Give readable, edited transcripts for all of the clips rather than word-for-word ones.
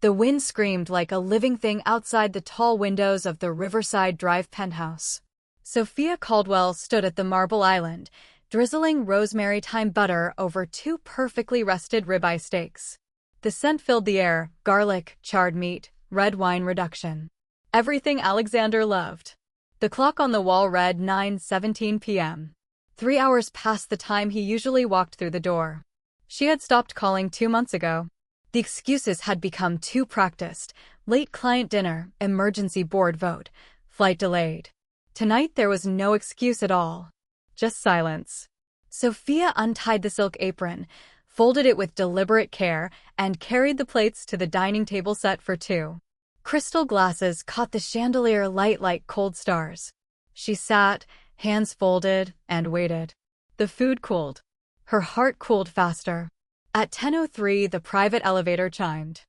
The wind screamed like a living thing outside the tall windows of the Riverside Drive penthouse. Sophia Caldwell stood at the marble island, drizzling rosemary thyme butter over two perfectly rested ribeye steaks. The scent filled the air: garlic, charred meat, red wine reduction. Everything Alexander loved. The clock on the wall read 9:17 p.m. 3 hours past the time he usually walked through the door. She had stopped calling 2 months ago. The excuses had become too practiced: late client dinner, emergency board vote, flight delayed. Tonight there was no excuse at all. Just silence. Sophia untied the silk apron, folded it with deliberate care, and carried the plates to the dining table set for two. Crystal glasses caught the chandelier light like cold stars. She sat, hands folded, and waited. The food cooled. Her heart cooled faster. At 10:03, the private elevator chimed.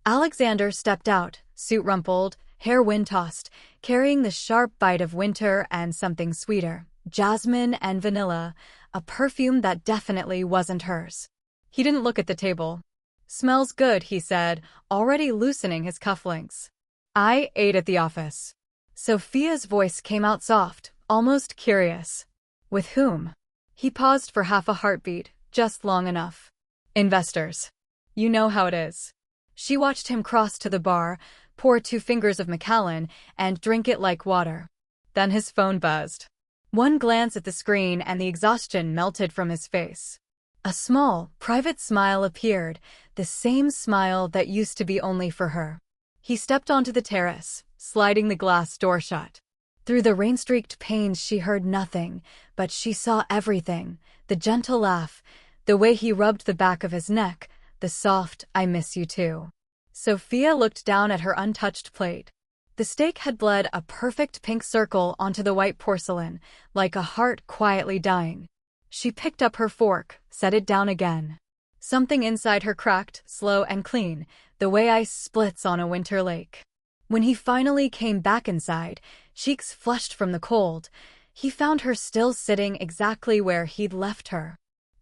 Alexander stepped out, suit rumpled, hair wind-tossed, carrying the sharp bite of winter and something sweeter, jasmine and vanilla, a perfume that definitely wasn't hers. He didn't look at the table. "Smells good," he said, already loosening his cufflinks. "I ate at the office." Sophia's voice came out soft, almost curious. "With whom?" He paused for half a heartbeat, just long enough. "Investors. You know how it is." She watched him cross to the bar, pour 2 fingers of Macallan, and drink it like water. Then his phone buzzed. One glance at the screen and the exhaustion melted from his face. A small, private smile appeared, the same smile that used to be only for her. He stepped onto the terrace, sliding the glass door shut. Through the rain-streaked panes she heard nothing, but she saw everything: the gentle laugh, the way he rubbed the back of his neck, the soft "I miss you too." Sophia looked down at her untouched plate. The steak had bled a perfect pink circle onto the white porcelain, like a heart quietly dying. She picked up her fork, set it down again. Something inside her cracked, slow and clean, the way ice splits on a winter lake. When he finally came back inside, cheeks flushed from the cold, he found her still sitting exactly where he'd left her.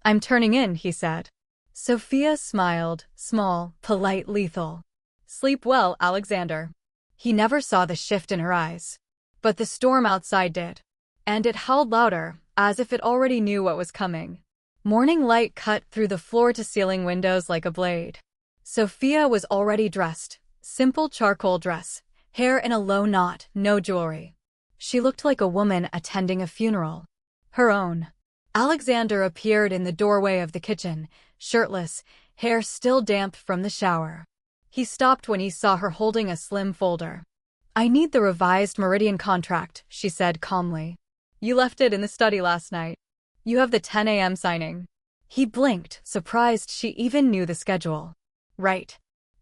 "I'm turning in," he said. Sophia smiled, small, polite, lethal. "Sleep well, Alexander." He never saw the shift in her eyes. But the storm outside did. And it howled louder, as if it already knew what was coming. Morning light cut through the floor-to-ceiling windows like a blade. Sophia was already dressed. Simple charcoal dress, hair in a low knot, no jewelry. She looked like a woman attending a funeral. Her own. Alexander appeared in the doorway of the kitchen, shirtless, hair still damp from the shower. He stopped when he saw her holding a slim folder. "I need the revised Meridian contract," she said calmly. "You left it in the study last night. You have the 10 a.m. signing." He blinked, surprised she even knew the schedule. "Right.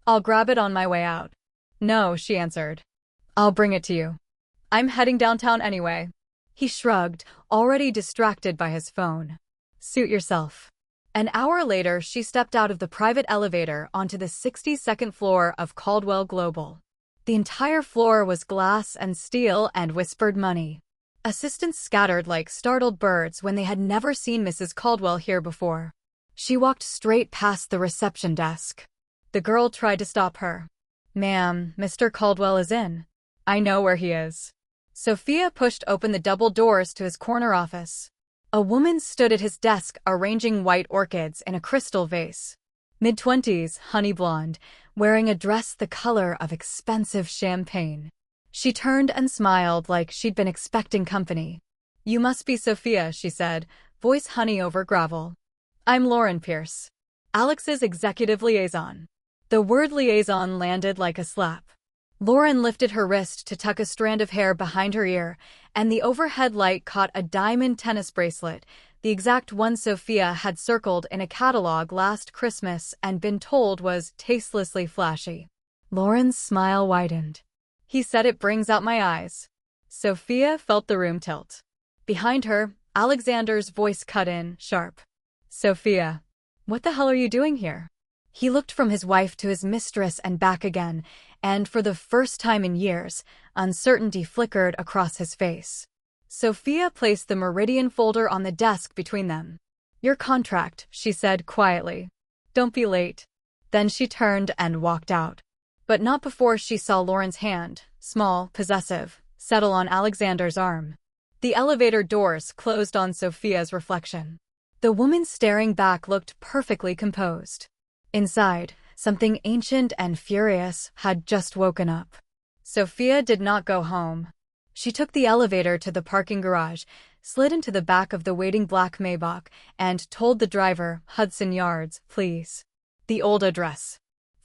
I'll grab it on my way out." "No," she answered. "I'll bring it to you. I'm heading downtown anyway." He shrugged, already distracted by his phone. "Suit yourself." An hour later, she stepped out of the private elevator onto the 62nd floor of Caldwell Global. The entire floor was glass and steel and whispered money. Assistants scattered like startled birds when they had never seen Mrs. Caldwell here before. She walked straight past the reception desk. The girl tried to stop her. "Ma'am, Mr. Caldwell is in. I know where he is." Sophia pushed open the double doors to his corner office. A woman stood at his desk arranging white orchids in a crystal vase. Mid-20s, honey blonde, wearing a dress the color of expensive champagne. She turned and smiled like she'd been expecting company. "You must be Sophia," she said, voice honey over gravel. "I'm Lauren Pierce, Alex's executive liaison." The word liaison landed like a slap. Lauren lifted her wrist to tuck a strand of hair behind her ear, and the overhead light caught a diamond tennis bracelet, the exact one Sophia had circled in a catalog last Christmas and been told was tastelessly flashy. Lauren's smile widened. "He said it brings out my eyes." Sophia felt the room tilt. Behind her, Alexander's voice cut in, sharp. "Sophia, what the hell are you doing here?" He looked from his wife to his mistress and back again, and for the first time in years, uncertainty flickered across his face. Sophia placed the Meridian folder on the desk between them. "Your contract," she said quietly. "Don't be late." Then she turned and walked out. But not before she saw Lauren's hand, small, possessive, settle on Alexander's arm. The elevator doors closed on Sophia's reflection. The woman staring back looked perfectly composed. Inside, something ancient and furious had just woken up. Sophia did not go home. She took the elevator to the parking garage, slid into the back of the waiting black Maybach, and told the driver, Hudson Yards, please. The old address.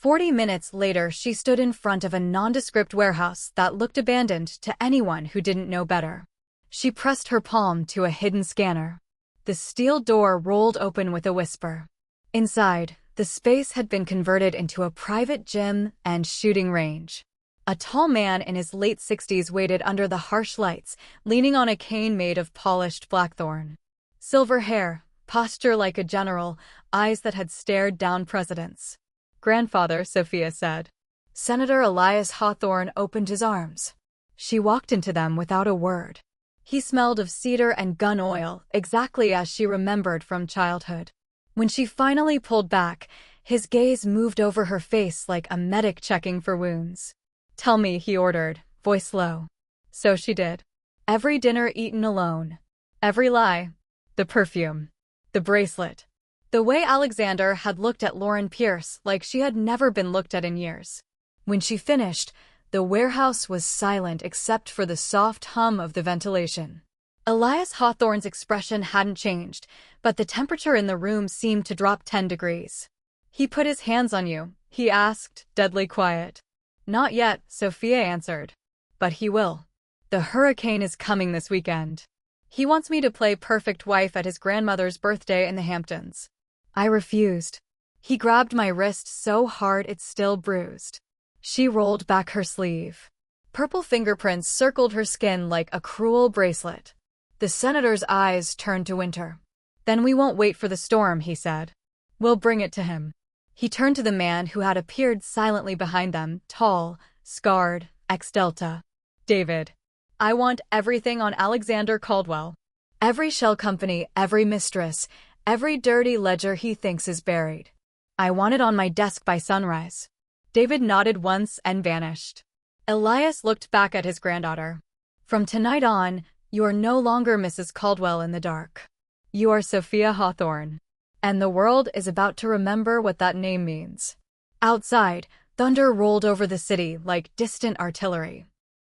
40 minutes later, she stood in front of a nondescript warehouse that looked abandoned to anyone who didn't know better. She pressed her palm to a hidden scanner. The steel door rolled open with a whisper. Inside, the space had been converted into a private gym and shooting range. A tall man in his late 60s waited under the harsh lights, leaning on a cane made of polished blackthorn. Silver hair, posture like a general, eyes that had stared down presidents. Grandfather, Sophia said. Senator Elias Hawthorne opened his arms. She walked into them without a word. He smelled of cedar and gun oil, exactly as she remembered from childhood. When she finally pulled back, his gaze moved over her face like a medic checking for wounds. Tell me, he ordered, voice low. So she did. Every dinner eaten alone. Every lie. The perfume. The bracelet. The way Alexander had looked at Lauren Pierce like she had never been looked at in years. When she finished, the warehouse was silent except for the soft hum of the ventilation. Elias Hawthorne's expression hadn't changed, but the temperature in the room seemed to drop 10 degrees. He put his hands on you, he asked, deadly quiet. Not yet, Sophia answered. But he will. The hurricane is coming this weekend. He wants me to play perfect wife at his grandmother's birthday in the Hamptons. I refused. He grabbed my wrist so hard it still bruised. She rolled back her sleeve. Purple fingerprints circled her skin like a cruel bracelet. The senator's eyes turned to winter. Then we won't wait for the storm, he said. We'll bring it to him. He turned to the man who had appeared silently behind them, tall, scarred, ex-Delta. David. I want everything on Alexander Caldwell. Every shell company, every mistress, every dirty ledger he thinks is buried. I want it on my desk by sunrise. David nodded once and vanished. Elias looked back at his granddaughter. From tonight on, you are no longer Mrs. Caldwell in the dark. You are Sophia Hawthorne. And the world is about to remember what that name means. Outside, thunder rolled over the city like distant artillery.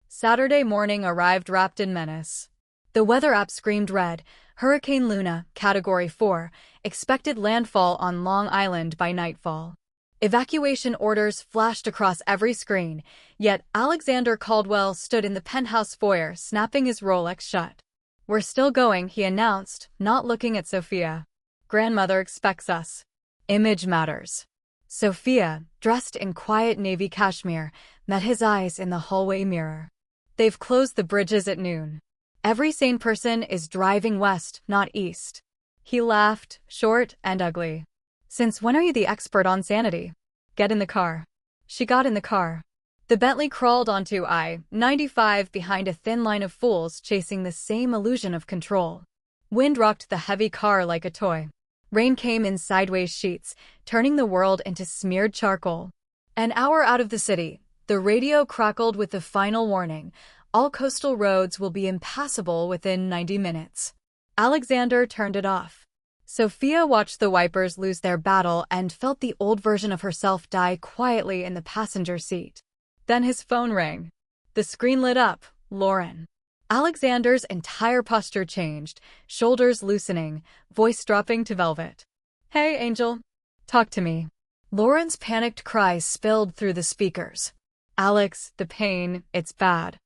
Saturday morning arrived wrapped in menace. The weather app screamed red. Hurricane Luna, Category 4, expected landfall on Long Island by nightfall. Evacuation orders flashed across every screen, yet Alexander Caldwell stood in the penthouse foyer snapping his Rolex shut. We're still going, he announced, not looking at Sophia. Grandmother expects us. Image matters. Sophia, dressed in quiet navy cashmere, met his eyes in the hallway mirror. They've closed the bridges at noon. Every sane person is driving west, not east. He laughed, short and ugly. Since when are you the expert on sanity? Get in the car. She got in the car. The Bentley crawled onto I-95 behind a thin line of fools chasing the same illusion of control. Wind rocked the heavy car like a toy. Rain came in sideways sheets, turning the world into smeared charcoal. An hour out of the city, the radio crackled with the final warning. All coastal roads will be impassable within 90 minutes. Alexander turned it off. Sophia watched the wipers lose their battle and felt the old version of herself die quietly in the passenger seat. Then his phone rang. The screen lit up. Lauren. Alexander's entire posture changed, shoulders loosening, voice dropping to velvet. Hey, Angel. Talk to me. Lauren's panicked cries spilled through the speakers. Alex, the pain, it's bad.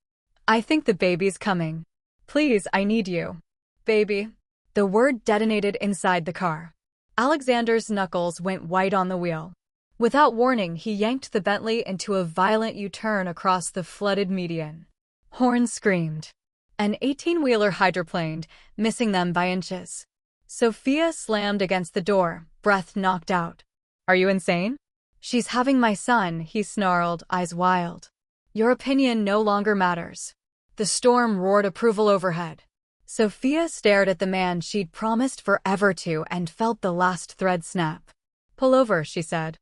I think the baby's coming. Please, I need you. Baby. The word detonated inside the car. Alexander's knuckles went white on the wheel. Without warning, he yanked the Bentley into a violent U-turn across the flooded median. Horns screamed. An 18-wheeler hydroplaned, missing them by inches. Sophia slammed against the door, breath knocked out. Are you insane? She's having my son, he snarled, eyes wild. Your opinion no longer matters. The storm roared approval overhead. Sophia stared at the man she'd promised forever to and felt the last thread snap. Pull over, she said.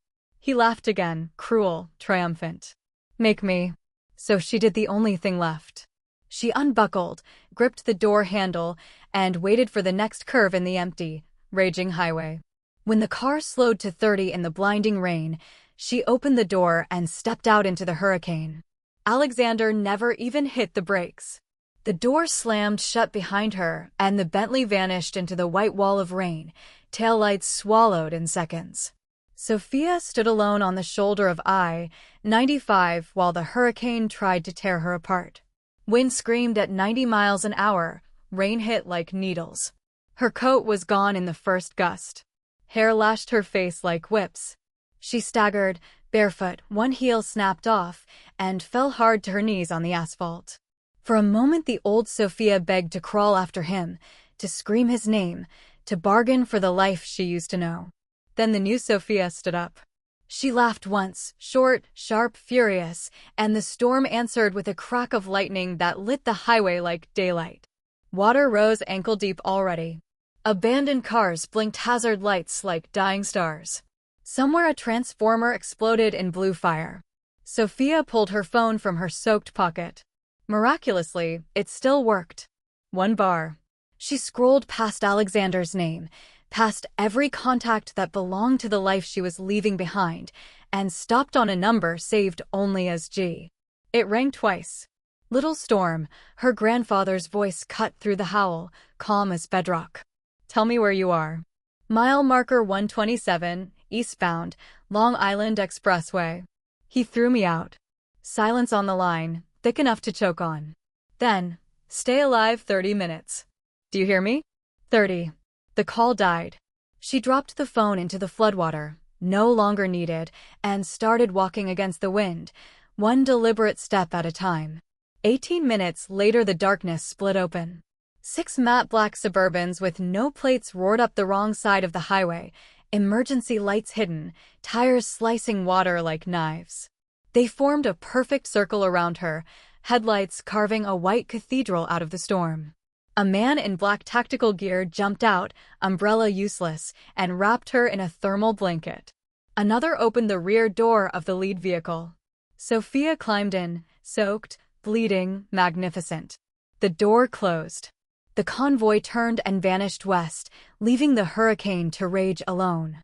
He laughed again, cruel, triumphant. Make me. So she did the only thing left. She unbuckled, gripped the door handle, and waited for the next curve in the empty, raging highway. When the car slowed to 30 in the blinding rain, she opened the door and stepped out into the hurricane. Alexander never even hit the brakes. The door slammed shut behind her, and the Bentley vanished into the white wall of rain, taillights swallowed in seconds. Sophia stood alone on the shoulder of I-95 while the hurricane tried to tear her apart. Wind screamed at 90 miles an hour, rain hit like needles. Her coat was gone in the first gust. Hair lashed her face like whips. She staggered, barefoot, one heel snapped off, and fell hard to her knees on the asphalt. For a moment the old Sophia begged to crawl after him, to scream his name, to bargain for the life she used to know. Then the new Sophia stood up. She laughed once, short, sharp, furious, and the storm answered with a crack of lightning that lit the highway like daylight. Water rose ankle-deep already. Abandoned cars blinked hazard lights like dying stars. Somewhere a transformer exploded in blue fire. Sophia pulled her phone from her soaked pocket. Miraculously, it still worked. One bar. She scrolled past Alexander's name, past every contact that belonged to the life she was leaving behind, and stopped on a number saved only as G. It rang twice. Little Storm, her grandfather's voice cut through the howl, calm as bedrock. Tell me where you are. Mile marker 127, eastbound, Long Island Expressway. He threw me out. Silence on the line, thick enough to choke on. Then, stay alive 30 minutes. Do you hear me? 30. The call died. She dropped the phone into the floodwater, no longer needed, and started walking against the wind, one deliberate step at a time. 18 minutes later the darkness split open. 6 matte black Suburbans with no plates roared up the wrong side of the highway, emergency lights hidden, tires slicing water like knives. They formed a perfect circle around her, headlights carving a white cathedral out of the storm. A man in black tactical gear jumped out, umbrella useless, and wrapped her in a thermal blanket. Another opened the rear door of the lead vehicle. Sophia climbed in, soaked, bleeding, magnificent. The door closed. The convoy turned and vanished west, leaving the hurricane to rage alone.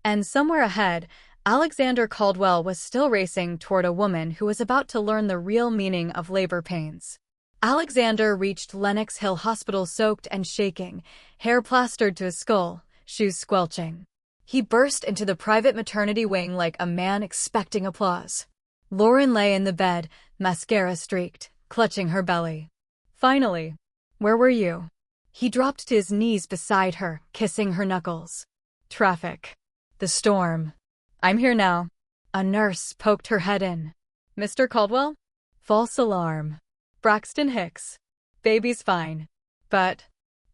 And somewhere ahead, Alexander Caldwell was still racing toward a woman who was about to learn the real meaning of labor pains. Alexander reached Lenox Hill Hospital soaked and shaking, hair plastered to his skull, shoes squelching. He burst into the private maternity wing like a man expecting applause. Lauren lay in the bed, mascara streaked, clutching her belly. Finally. Where were you? He dropped to his knees beside her, kissing her knuckles. Traffic. The storm. I'm here now. A nurse poked her head in. Mr. Caldwell? False alarm. Braxton Hicks. Baby's fine. But...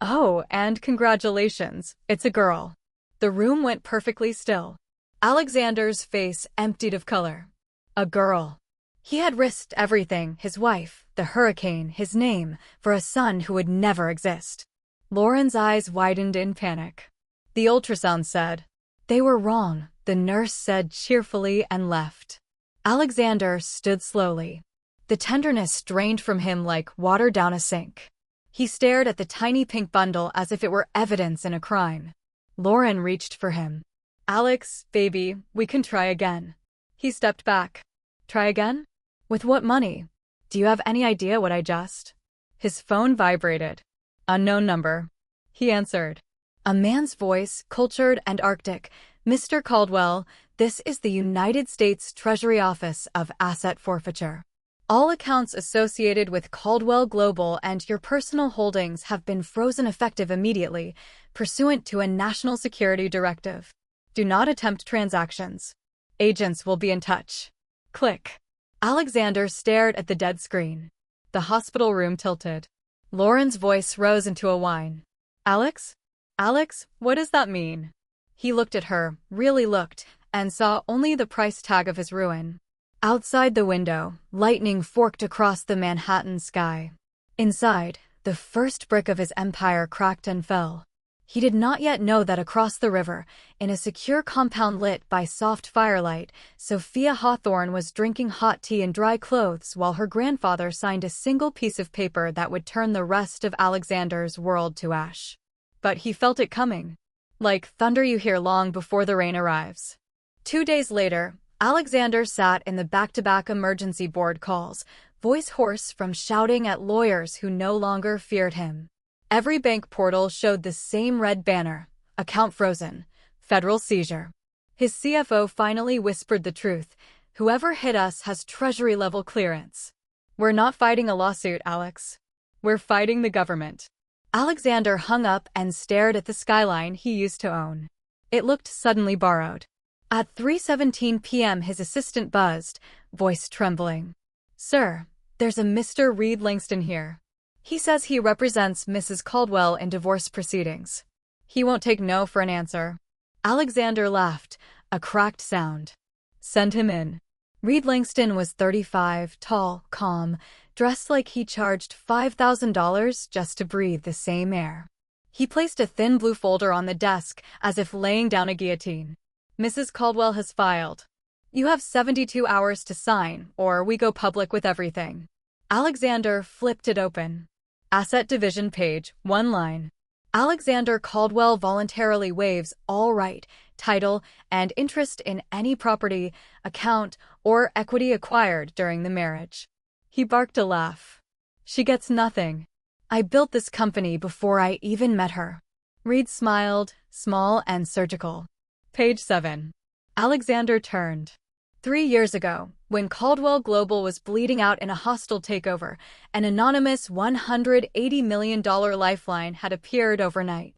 Oh, and congratulations, it's a girl. The room went perfectly still. Alexander's face emptied of color. A girl. He had risked everything, his wife, the hurricane, his name, for a son who would never exist. Lauren's eyes widened in panic. The ultrasound said. They were wrong, the nurse said cheerfully and left. Alexander stood slowly. The tenderness drained from him like water down a sink. He stared at the tiny pink bundle as if it were evidence in a crime. Lauren reached for him. Alex, baby, we can try again. He stepped back. Try again? With what money? Do you have any idea what I just? His phone vibrated. Unknown number. He answered. A man's voice, cultured and arctic. Mr. Caldwell, this is the United States Treasury Office of Asset Forfeiture. All accounts associated with Caldwell Global and your personal holdings have been frozen effective immediately, pursuant to a national security directive. Do not attempt transactions. Agents will be in touch. Click. Alexander stared at the dead screen. The hospital room tilted. Lauren's voice rose into a whine. Alex? Alex, what does that mean? He looked at her, really looked, and saw only the price tag of his ruin. Outside the window, lightning forked across the Manhattan sky. Inside, the first brick of his empire cracked and fell. He did not yet know that across the river, in a secure compound lit by soft firelight, Sophia Hawthorne was drinking hot tea in dry clothes while her grandfather signed a single piece of paper that would turn the rest of Alexander's world to ash. But he felt it coming. Like thunder you hear long before the rain arrives. 2 days later, Alexander sat in the back-to-back emergency board calls, voice hoarse from shouting at lawyers who no longer feared him. Every bank portal showed the same red banner: account frozen, federal seizure. His CFO finally whispered the truth: whoever hit us has Treasury-level clearance. We're not fighting a lawsuit, Alex. We're fighting the government. Alexander hung up and stared at the skyline he used to own. It looked suddenly borrowed. At 3:17 p.m. his assistant buzzed, voice trembling. "Sir, there's a Mr. Reed Langston here. He says he represents Mrs. Caldwell in divorce proceedings. He won't take no for an answer." Alexander laughed, a cracked sound. "Send him in." Reed Langston was 35, tall, calm, dressed like he charged $5,000 just to breathe the same air. He placed a thin blue folder on the desk as if laying down a guillotine. "Mrs. Caldwell has filed. You have 72 hours to sign, or we go public with everything." Alexander flipped it open. Asset division page, 1 line. Alexander Caldwell voluntarily waives all right, title, and interest in any property, account, or equity acquired during the marriage. He barked a laugh. "She gets nothing. I built this company before I even met her." Reed smiled, small and surgical. Page 7. Alexander turned. 3 years ago, when Caldwell Global was bleeding out in a hostile takeover, an anonymous $180 million lifeline had appeared overnight.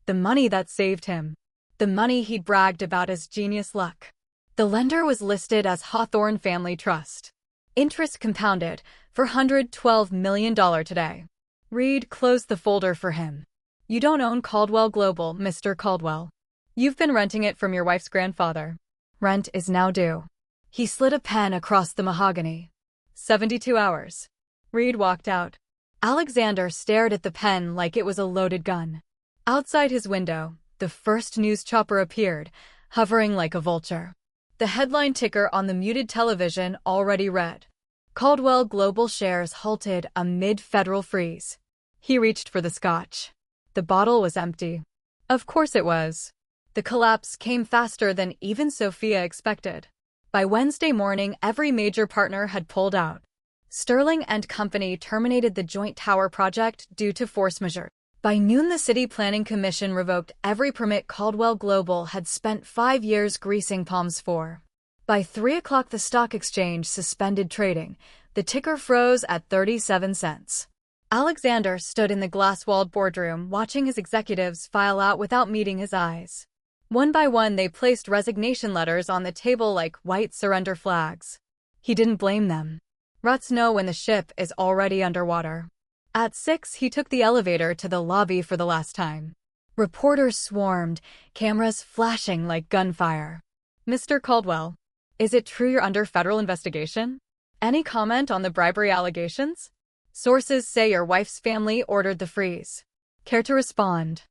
The money that saved him. The money he'd bragged about as genius luck. The lender was listed as Hawthorne Family Trust. Interest compounded, $412 million today. Reed closed the folder for him. "You don't own Caldwell Global, Mr. Caldwell. You've been renting it from your wife's grandfather. Rent is now due." He slid a pen across the mahogany. 72 hours. Reed walked out. Alexander stared at the pen like it was a loaded gun. Outside his window, the first news chopper appeared, hovering like a vulture. The headline ticker on the muted television already read, "Caldwell Global shares halted amid federal freeze." He reached for the scotch. The bottle was empty. Of course it was. The collapse came faster than even Sophia expected. By Wednesday morning, every major partner had pulled out. Sterling and Company terminated the joint tower project due to force majeure. By noon, the City Planning Commission revoked every permit Caldwell Global had spent 5 years greasing palms for. By 3 o'clock, the stock exchange suspended trading. The ticker froze at 37 cents. Alexander stood in the glass-walled boardroom, watching his executives file out without meeting his eyes. One by one, they placed resignation letters on the table like white surrender flags. He didn't blame them. Ruts know when the ship is already underwater. At 6, he took the elevator to the lobby for the last time. Reporters swarmed, cameras flashing like gunfire. "Mr. Caldwell, is it true you're under federal investigation? Any comment on the bribery allegations? Sources say your wife's family ordered the freeze. Care to respond?"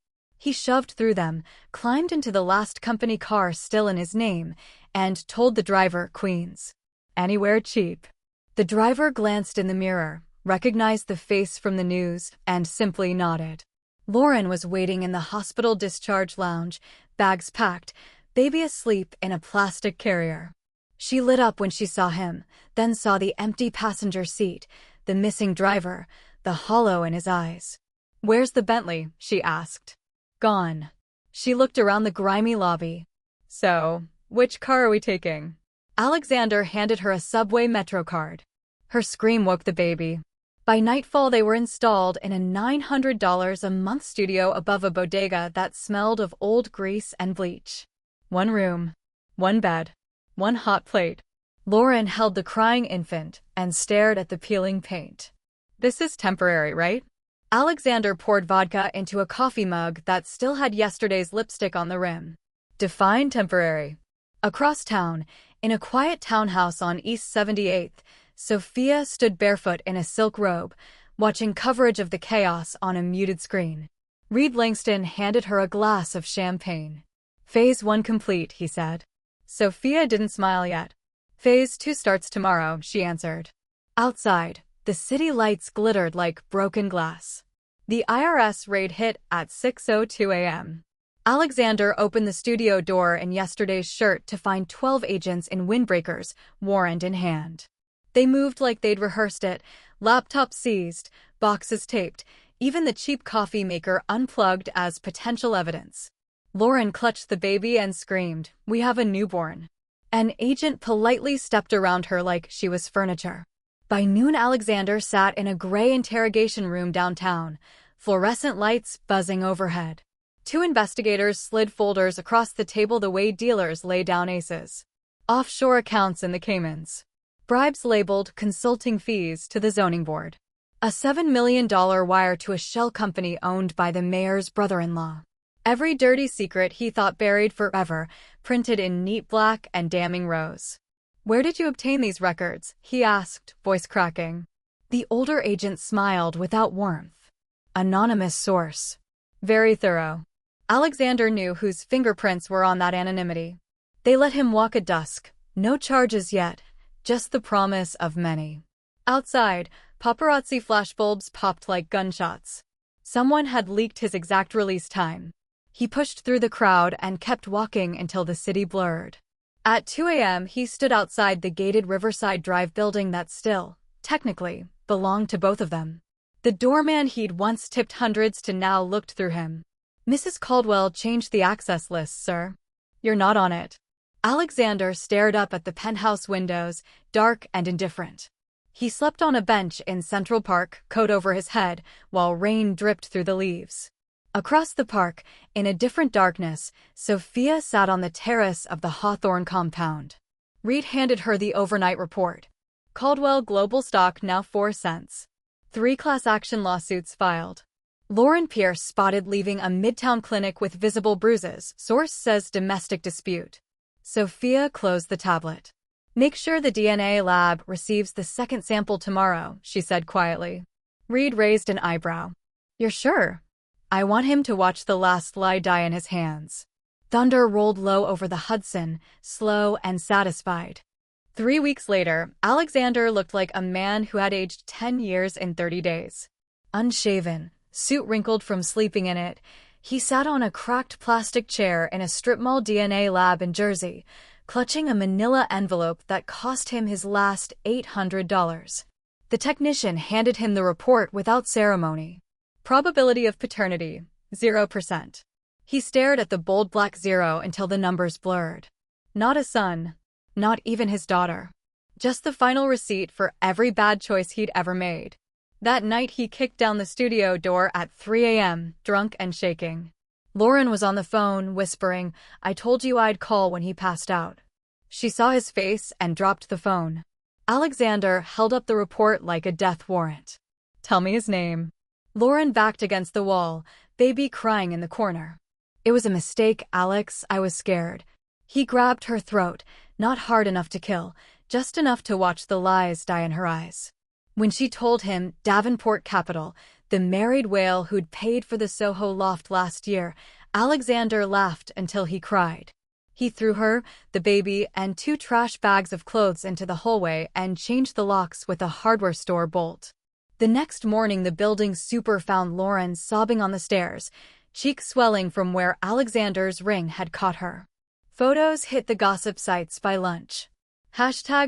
He shoved through them, climbed into the last company car still in his name, and told the driver, "Queens. Anywhere cheap." The driver glanced in the mirror, recognized the face from the news, and simply nodded. Lauren was waiting in the hospital discharge lounge, bags packed, baby asleep in a plastic carrier. She lit up when she saw him, then saw the empty passenger seat, the missing driver, the hollow in his eyes. "Where's the Bentley?" she asked. "Gone." She looked around the grimy lobby. "So, which car are we taking?" Alexander handed her a subway Metro card. Her scream woke the baby. By nightfall, they were installed in a $900 a month studio above a bodega that smelled of old grease and bleach. 1 room, 1 bed, 1 hot plate. Lauren held the crying infant and stared at the peeling paint. "This is temporary, right?" Alexander poured vodka into a coffee mug that still had yesterday's lipstick on the rim. "Define temporary." Across town, in a quiet townhouse on East 78th, Sophia stood barefoot in a silk robe, watching coverage of the chaos on a muted screen. Reed Langston handed her a glass of champagne. Phase 1 complete, he said. Sophia didn't smile yet. Phase 2 starts tomorrow, she answered. Outside, the city lights glittered like broken glass. The IRS raid hit at 6:02 a.m. Alexander opened the studio door in yesterday's shirt to find 12 agents in windbreakers, warrant in hand. They moved like they'd rehearsed it, laptops seized, boxes taped, even the cheap coffee maker unplugged as potential evidence. Lauren clutched the baby and screamed, "We have a newborn." An agent politely stepped around her like she was furniture. By noon, Alexander sat in a gray interrogation room downtown, fluorescent lights buzzing overhead. Two investigators slid folders across the table the way dealers lay down aces. Offshore accounts in the Caymans. Bribes labeled consulting fees to the zoning board. A $7 million wire to a shell company owned by the mayor's brother-in-law. Every dirty secret he thought buried forever, printed in neat black and damning rows. "Where did you obtain these records?" he asked, voice cracking. The older agent smiled without warmth. Anonymous source. Very thorough. Alexander knew whose fingerprints were on that anonymity. They let him walk at dusk. No charges yet, just the promise of many. Outside, paparazzi flashbulbs popped like gunshots. Someone had leaked his exact release time. He pushed through the crowd and kept walking until the city blurred. At 2 a.m., he stood outside the gated Riverside Drive building that still, technically, belonged to both of them. The doorman he'd once tipped hundreds to now looked through him. "Mrs. Caldwell changed the access list, sir. You're not on it." Alexander stared up at the penthouse windows, dark and indifferent. He slept on a bench in Central Park, coat over his head, while rain dripped through the leaves. Across the park, in a different darkness, Sophia sat on the terrace of the Hawthorne compound. Reed handed her the overnight report. Caldwell Global stock now 4 cents. 3 class action lawsuits filed. Lauren Pierce spotted leaving a Midtown clinic with visible bruises. Source says domestic dispute. Sophia closed the tablet. "Make sure the DNA lab receives the second sample tomorrow," she said quietly. Reed raised an eyebrow. "You're sure? I want him to watch the last lie die in his hands." Thunder rolled low over the Hudson, slow and satisfied. 3 weeks later, Alexander looked like a man who had aged 10 years in 30 days. Unshaven, suit wrinkled from sleeping in it, he sat on a cracked plastic chair in a strip mall DNA lab in Jersey, clutching a manila envelope that cost him his last $800. The technician handed him the report without ceremony. Probability of paternity, 0%. He stared at the bold black 0 until the numbers blurred. Not a son. Not even his daughter. Just the final receipt for every bad choice he'd ever made. That night he kicked down the studio door at 3 a.m., drunk and shaking. Lauren was on the phone, whispering, "I told you I'd call when he passed out." She saw his face and dropped the phone. Alexander held up the report like a death warrant. "Tell me his name." Lauren backed against the wall, baby crying in the corner. "It was a mistake, Alex, I was scared." He grabbed her throat, not hard enough to kill, just enough to watch the lies die in her eyes. When she told him Davenport Capital, the married whale who'd paid for the Soho loft last year, Alexander laughed until he cried. He threw her, the baby, and 2 trash bags of clothes into the hallway and changed the locks with a hardware store bolt. The next morning the building super found Lauren sobbing on the stairs, cheeks swelling from where Alexander's ring had caught her. Photos hit the gossip sites by lunch.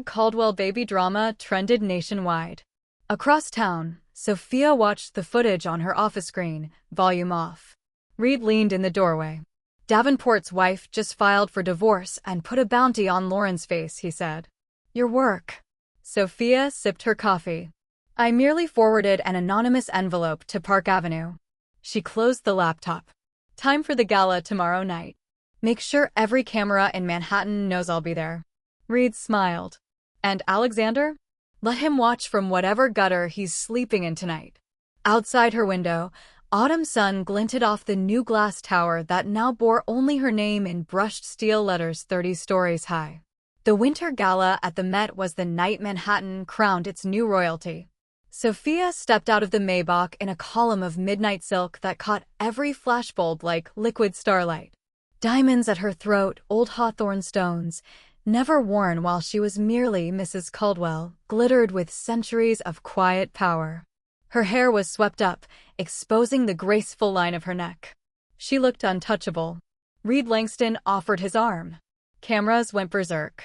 #Caldwell baby drama trended nationwide. Across town, Sophia watched the footage on her office screen, volume off. Reed leaned in the doorway. "Davenport's wife just filed for divorce and put a bounty on Lauren's face," he said. "Your work." Sophia sipped her coffee. "I merely forwarded an anonymous envelope to Park Avenue." She closed the laptop. "Time for the gala tomorrow night. Make sure every camera in Manhattan knows I'll be there." Reed smiled. "And Alexander? Let him watch from whatever gutter he's sleeping in tonight." Outside her window, autumn sun glinted off the new glass tower that now bore only her name in brushed steel letters 30 stories high. The winter gala at the Met was the night Manhattan crowned its new royalty. Sophia stepped out of the Maybach in a column of midnight silk that caught every flashbulb like liquid starlight. Diamonds at her throat, old hawthorn stones, never worn while she was merely Mrs. Caldwell, glittered with centuries of quiet power. Her hair was swept up, exposing the graceful line of her neck. She looked untouchable. Reed Langston offered his arm. Cameras went berserk.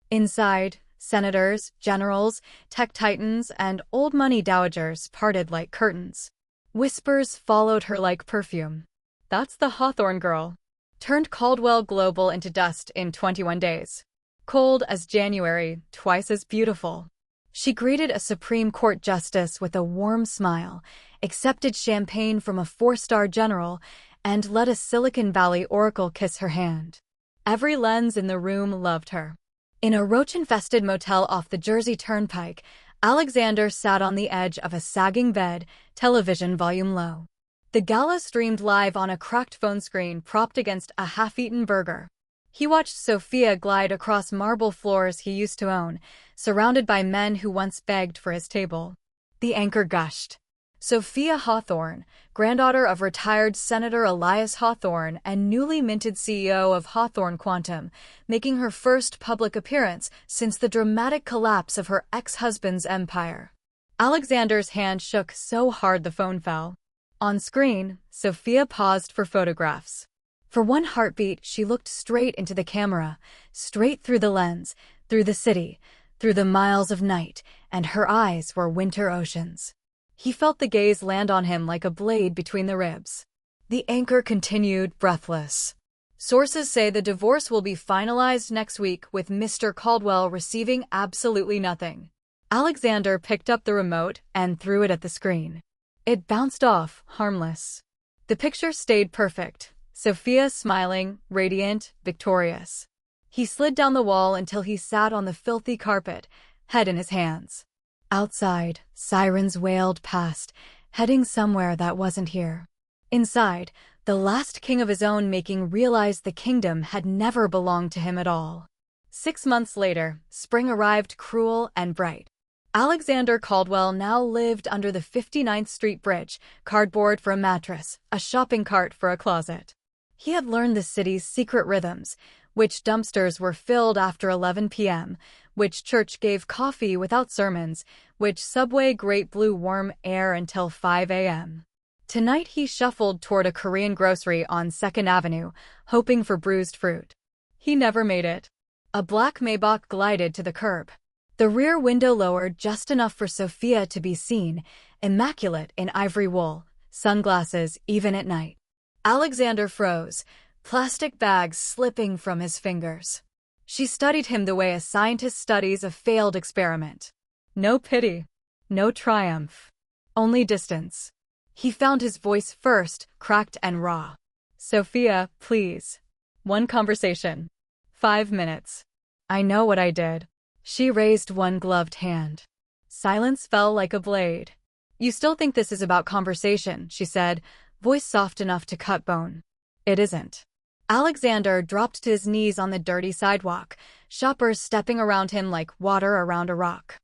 Inside, senators, generals, tech titans, and old money dowagers parted like curtains. Whispers followed her like perfume. That's the Hawthorne girl. Turned Caldwell Global into dust in 21 days. Cold as January, twice as beautiful. She greeted a Supreme Court justice with a warm smile, accepted champagne from a 4-star general, and let a Silicon Valley oracle kiss her hand. Every lens in the room loved her. In a roach-infested motel off the Jersey Turnpike, Alexander sat on the edge of a sagging bed, television volume low. The gala streamed live on a cracked phone screen propped against a half-eaten burger. He watched Sophia glide across marble floors he used to own, surrounded by men who once begged for his table. The anchor gushed. Sophia Hawthorne, granddaughter of retired Senator Elias Hawthorne and newly minted CEO of Hawthorne Quantum, making her first public appearance since the dramatic collapse of her ex-husband's empire. Alexander's hand shook so hard the phone fell. On screen, Sophia paused for photographs. For one heartbeat, she looked straight into the camera, straight through the lens, through the city, through the miles of night, and her eyes were winter oceans. He felt the gaze land on him like a blade between the ribs. The anchor continued, breathless. Sources say the divorce will be finalized next week, with Mr. Caldwell receiving absolutely nothing. Alexander picked up the remote and threw it at the screen. It bounced off, harmless. The picture stayed perfect. Sophia smiling, radiant, victorious. He slid down the wall until he sat on the filthy carpet, head in his hands. Outside, sirens wailed past, heading somewhere that wasn't here. Inside, the last king of his own making realized the kingdom had never belonged to him at all. 6 months later, spring arrived cruel and bright. Alexander Caldwell now lived under the 59th Street Bridge, cardboard for a mattress, a shopping cart for a closet. He had learned the city's secret rhythms, which dumpsters were filled after 11 p.m., which church gave coffee without sermons, which subway great blew warm air until 5 a.m. Tonight he shuffled toward a Korean grocery on 2nd Avenue, hoping for bruised fruit. He never made it. A black Maybach glided to the curb. The rear window lowered just enough for Sophia to be seen, immaculate in ivory wool, sunglasses even at night. Alexander froze, plastic bags slipping from his fingers. She studied him the way a scientist studies a failed experiment. No pity, no triumph, only distance. He found his voice first, cracked and raw. Sophia, please. One conversation. 5 minutes. I know what I did. She raised one gloved hand. Silence fell like a blade. You still think this is about conversation, she said, voice soft enough to cut bone. It isn't. Alexander dropped to his knees on the dirty sidewalk, shoppers stepping around him like water around a rock.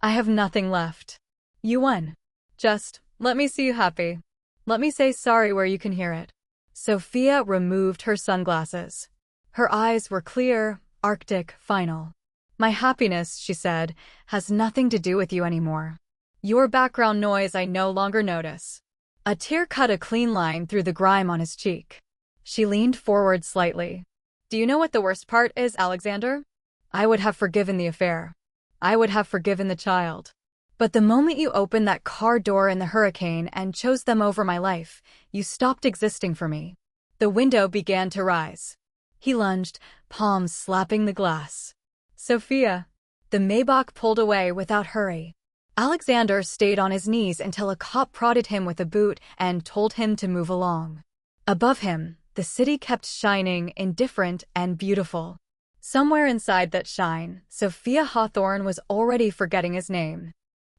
I have nothing left. You won. Just, let me see you happy. Let me say sorry where you can hear it. Sophia removed her sunglasses. Her eyes were clear, arctic, final. My happiness, she said, has nothing to do with you anymore. Your background noise I no longer notice. A tear cut a clean line through the grime on his cheek. She leaned forward slightly. Do you know what the worst part is, Alexander? I would have forgiven the affair. I would have forgiven the child. But the moment you opened that car door in the hurricane and chose them over my life, you stopped existing for me. The window began to rise. He lunged, palms slapping the glass. Sophia. The Maybach pulled away without hurry. Alexander stayed on his knees until a cop prodded him with a boot and told him to move along. Above him, the city kept shining, indifferent and beautiful. Somewhere inside that shine, Sophia Hawthorne was already forgetting his name.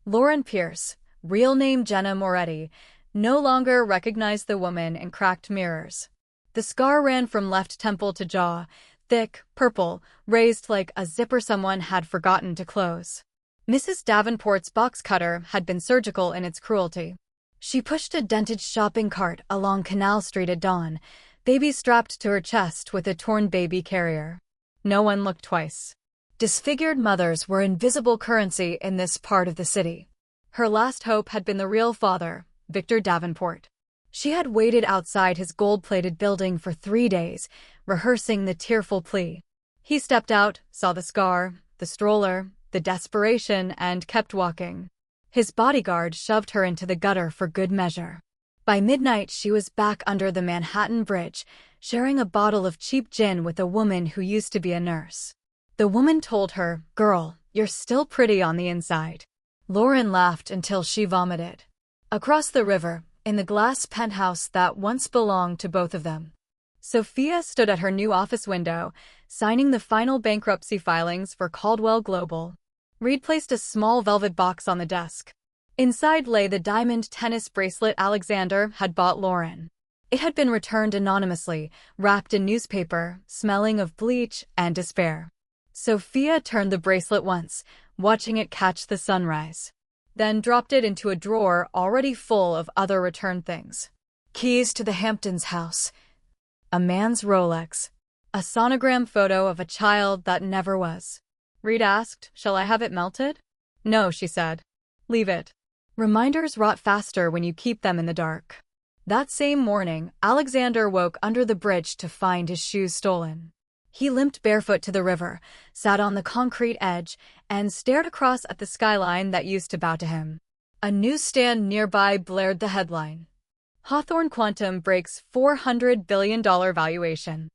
Lauren Pierce, real name Jenna Moretti, no longer recognized the woman in cracked mirrors. The scar ran from left temple to jaw, thick, purple, raised like a zipper someone had forgotten to close. Mrs. Davenport's box cutter had been surgical in its cruelty. She pushed a dented shopping cart along Canal Street at dawn, baby strapped to her chest with a torn baby carrier. No one looked twice. Disfigured mothers were invisible currency in this part of the city. Her last hope had been the real father, Victor Davenport. She had waited outside his gold-plated building for 3 days, rehearsing the tearful plea. He stepped out, saw the scar, the stroller, the desperation, and kept walking. His bodyguard shoved her into the gutter for good measure. By midnight, she was back under the Manhattan Bridge, sharing a bottle of cheap gin with a woman who used to be a nurse. The woman told her, "Girl, you're still pretty on the inside." Lauren laughed until she vomited. Across the river, in the glass penthouse that once belonged to both of them, Sophia stood at her new office window, signing the final bankruptcy filings for Caldwell Global. Reed placed a small velvet box on the desk. Inside lay the diamond tennis bracelet Alexander had bought Lauren. It had been returned anonymously, wrapped in newspaper, smelling of bleach and despair. Sophia turned the bracelet once, watching it catch the sunrise, then dropped it into a drawer already full of other returned things. Keys to the Hamptons house, a man's Rolex, a sonogram photo of a child that never was. Reed asked, "Shall I have it melted?" "No," she said. "Leave it. Reminders rot faster when you keep them in the dark." That same morning, Alexander woke under the bridge to find his shoes stolen. He limped barefoot to the river, sat on the concrete edge, and stared across at the skyline that used to bow to him. A newsstand nearby blared the headline: Hawthorne Quantum breaks $400 billion valuation.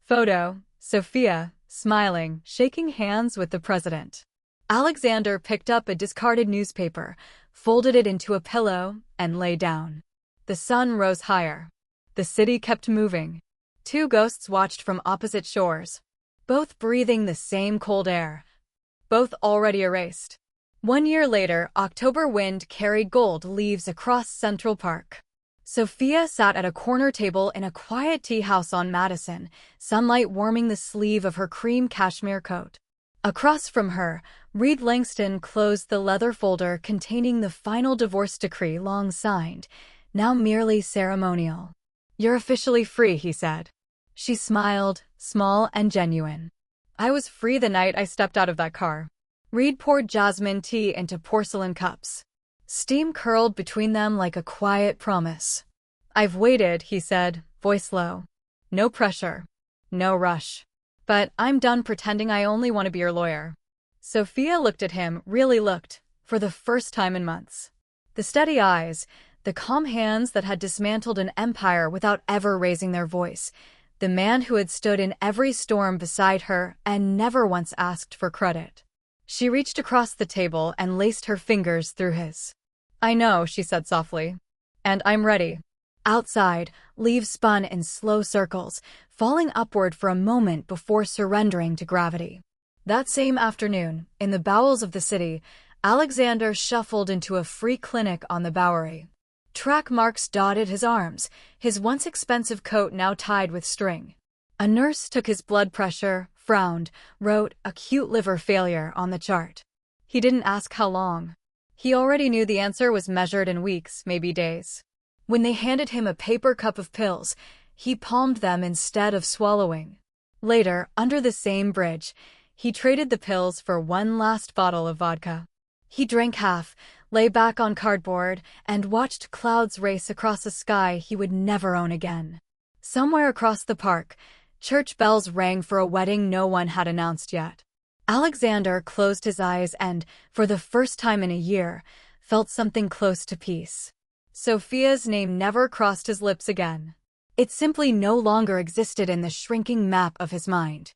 Photo: Sophia, smiling, shaking hands with the president. Alexander picked up a discarded newspaper, folded it into a pillow, and lay down. The sun rose higher. The city kept moving. 2 ghosts watched from opposite shores, both breathing the same cold air, both already erased. 1 year later, October wind carried gold leaves across Central Park. Sophia sat at a corner table in a quiet tea house on Madison, sunlight warming the sleeve of her cream cashmere coat. Across from her, Reed Langston closed the leather folder containing the final divorce decree long signed, now merely ceremonial. "You're officially free," he said. She smiled, small and genuine. "I was free the night I stepped out of that car." Reed poured jasmine tea into porcelain cups. Steam curled between them like a quiet promise. "I've waited," he said, voice low. "No pressure. No rush. But I'm done pretending I only want to be your lawyer." Sophia looked at him, really looked, for the first time in months. The steady eyes, the calm hands that had dismantled an empire without ever raising their voice, the man who had stood in every storm beside her and never once asked for credit. She reached across the table and laced her fingers through his. "I know," she said softly. "And I'm ready." Outside, leaves spun in slow circles, falling upward for a moment before surrendering to gravity. That same afternoon, in the bowels of the city, Alexander shuffled into a free clinic on the Bowery. Track marks dotted his arms, his once expensive coat now tied with string. A nurse took his blood pressure, frowned, wrote acute liver failure on the chart. He didn't ask how long. He already knew the answer was measured in weeks, maybe days. When they handed him a paper cup of pills, he palmed them instead of swallowing. Later, under the same bridge, he traded the pills for one last bottle of vodka. He drank half, lay back on cardboard, and watched clouds race across a sky he would never own again. Somewhere across the park, church bells rang for a wedding no one had announced yet. Alexander closed his eyes and, for the first time in a year, felt something close to peace. Sophia's name never crossed his lips again. It simply no longer existed in the shrinking map of his mind.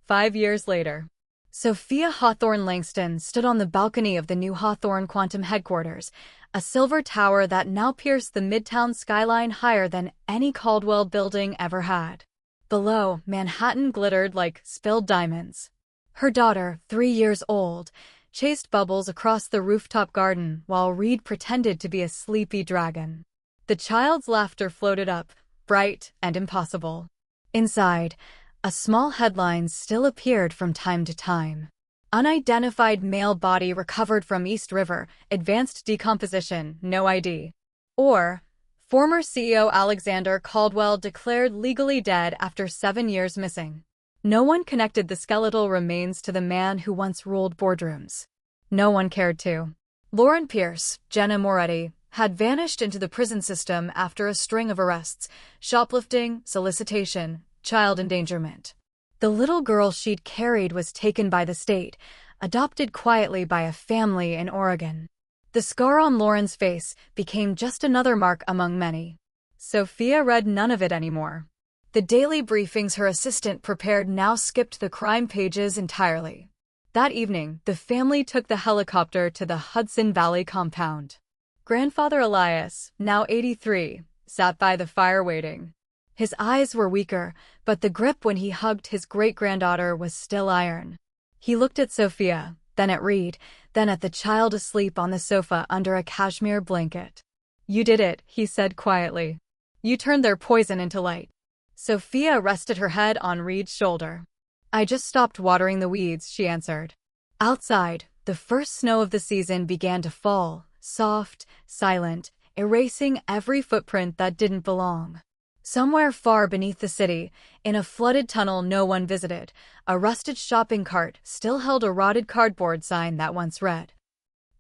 5 years later, Sophia Hawthorne Langston stood on the balcony of the new Hawthorne Quantum headquarters, a silver tower that now pierced the midtown skyline higher than any Caldwell building ever had. Below, Manhattan glittered like spilled diamonds. Her daughter, 3 years old, chased bubbles across the rooftop garden while Reed pretended to be a sleepy dragon. The child's laughter floated up, bright and impossible. Inside, a small headline still appeared from time to time. Unidentified male body recovered from East River, advanced decomposition, no ID. Or, former CEO Alexander Caldwell declared legally dead after 7 years missing. No one connected the skeletal remains to the man who once ruled boardrooms. No one cared to. Lauren Pierce, Jenna Moretti, had vanished into the prison system after a string of arrests, shoplifting, solicitation, child endangerment. The little girl she'd carried was taken by the state, adopted quietly by a family in Oregon. The scar on Lauren's face became just another mark among many. Sophia read none of it anymore. The daily briefings her assistant prepared now skipped the crime pages entirely. That evening, the family took the helicopter to the Hudson Valley compound. Grandfather Elias, now 83, sat by the fire waiting. His eyes were weaker, but the grip when he hugged his great-granddaughter was still iron. He looked at Sophia, then at Reed, then at the child asleep on the sofa under a cashmere blanket. "You did it," he said quietly. "You turned their poison into light." Sophia rested her head on Reed's shoulder. "I just stopped watering the weeds," she answered. Outside, the first snow of the season began to fall, soft, silent, erasing every footprint that didn't belong. Somewhere far beneath the city, in a flooded tunnel no one visited, a rusted shopping cart still held a rotted cardboard sign that once read,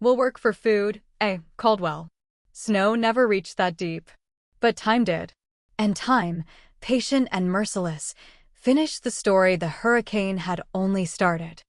"We'll work for food, Caldwell." Snow never reached that deep. But time did. And time, patient and merciless, finished the story the hurricane had only started.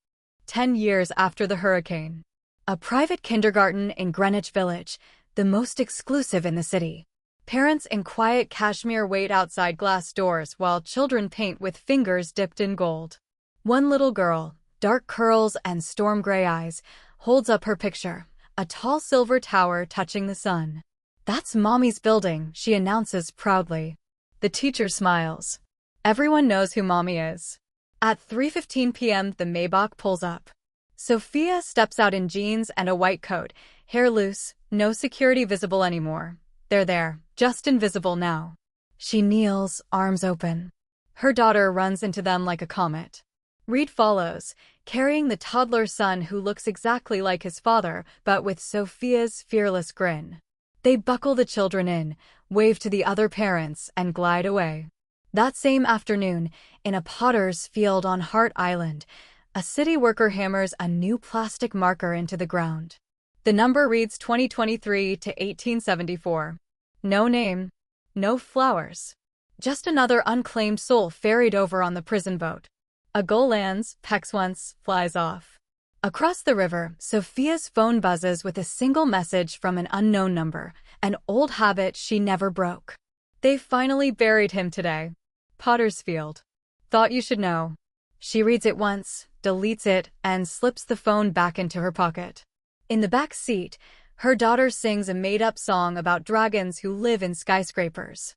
10 years after the hurricane. A private kindergarten in Greenwich Village, the most exclusive in the city. Parents in quiet cashmere wait outside glass doors while children paint with fingers dipped in gold. One little girl, dark curls and storm gray eyes, holds up her picture, a tall silver tower touching the sun. "That's Mommy's building," she announces proudly. The teacher smiles. Everyone knows who Mommy is. At 3:15 p.m. the Maybach pulls up. Sophia steps out in jeans and a white coat, hair loose, no security visible anymore. They're there, just invisible now. She kneels, arms open. Her daughter runs into them like a comet. Reed follows, carrying the toddler son who looks exactly like his father, but with Sophia's fearless grin. They buckle the children in, wave to the other parents, and glide away. That same afternoon, in a potter's field on Hart Island, a city worker hammers a new plastic marker into the ground. The number reads 2023 to 1874. No name, no flowers. Just another unclaimed soul ferried over on the prison boat. A gull lands, pecks once, flies off. Across the river, Sophia's phone buzzes with a single message from an unknown number, an old habit she never broke. "They finally buried him today. Potter's Field. Thought you should know." She reads it once, deletes it, and slips the phone back into her pocket. In the back seat, her daughter sings a made-up song about dragons who live in skyscrapers.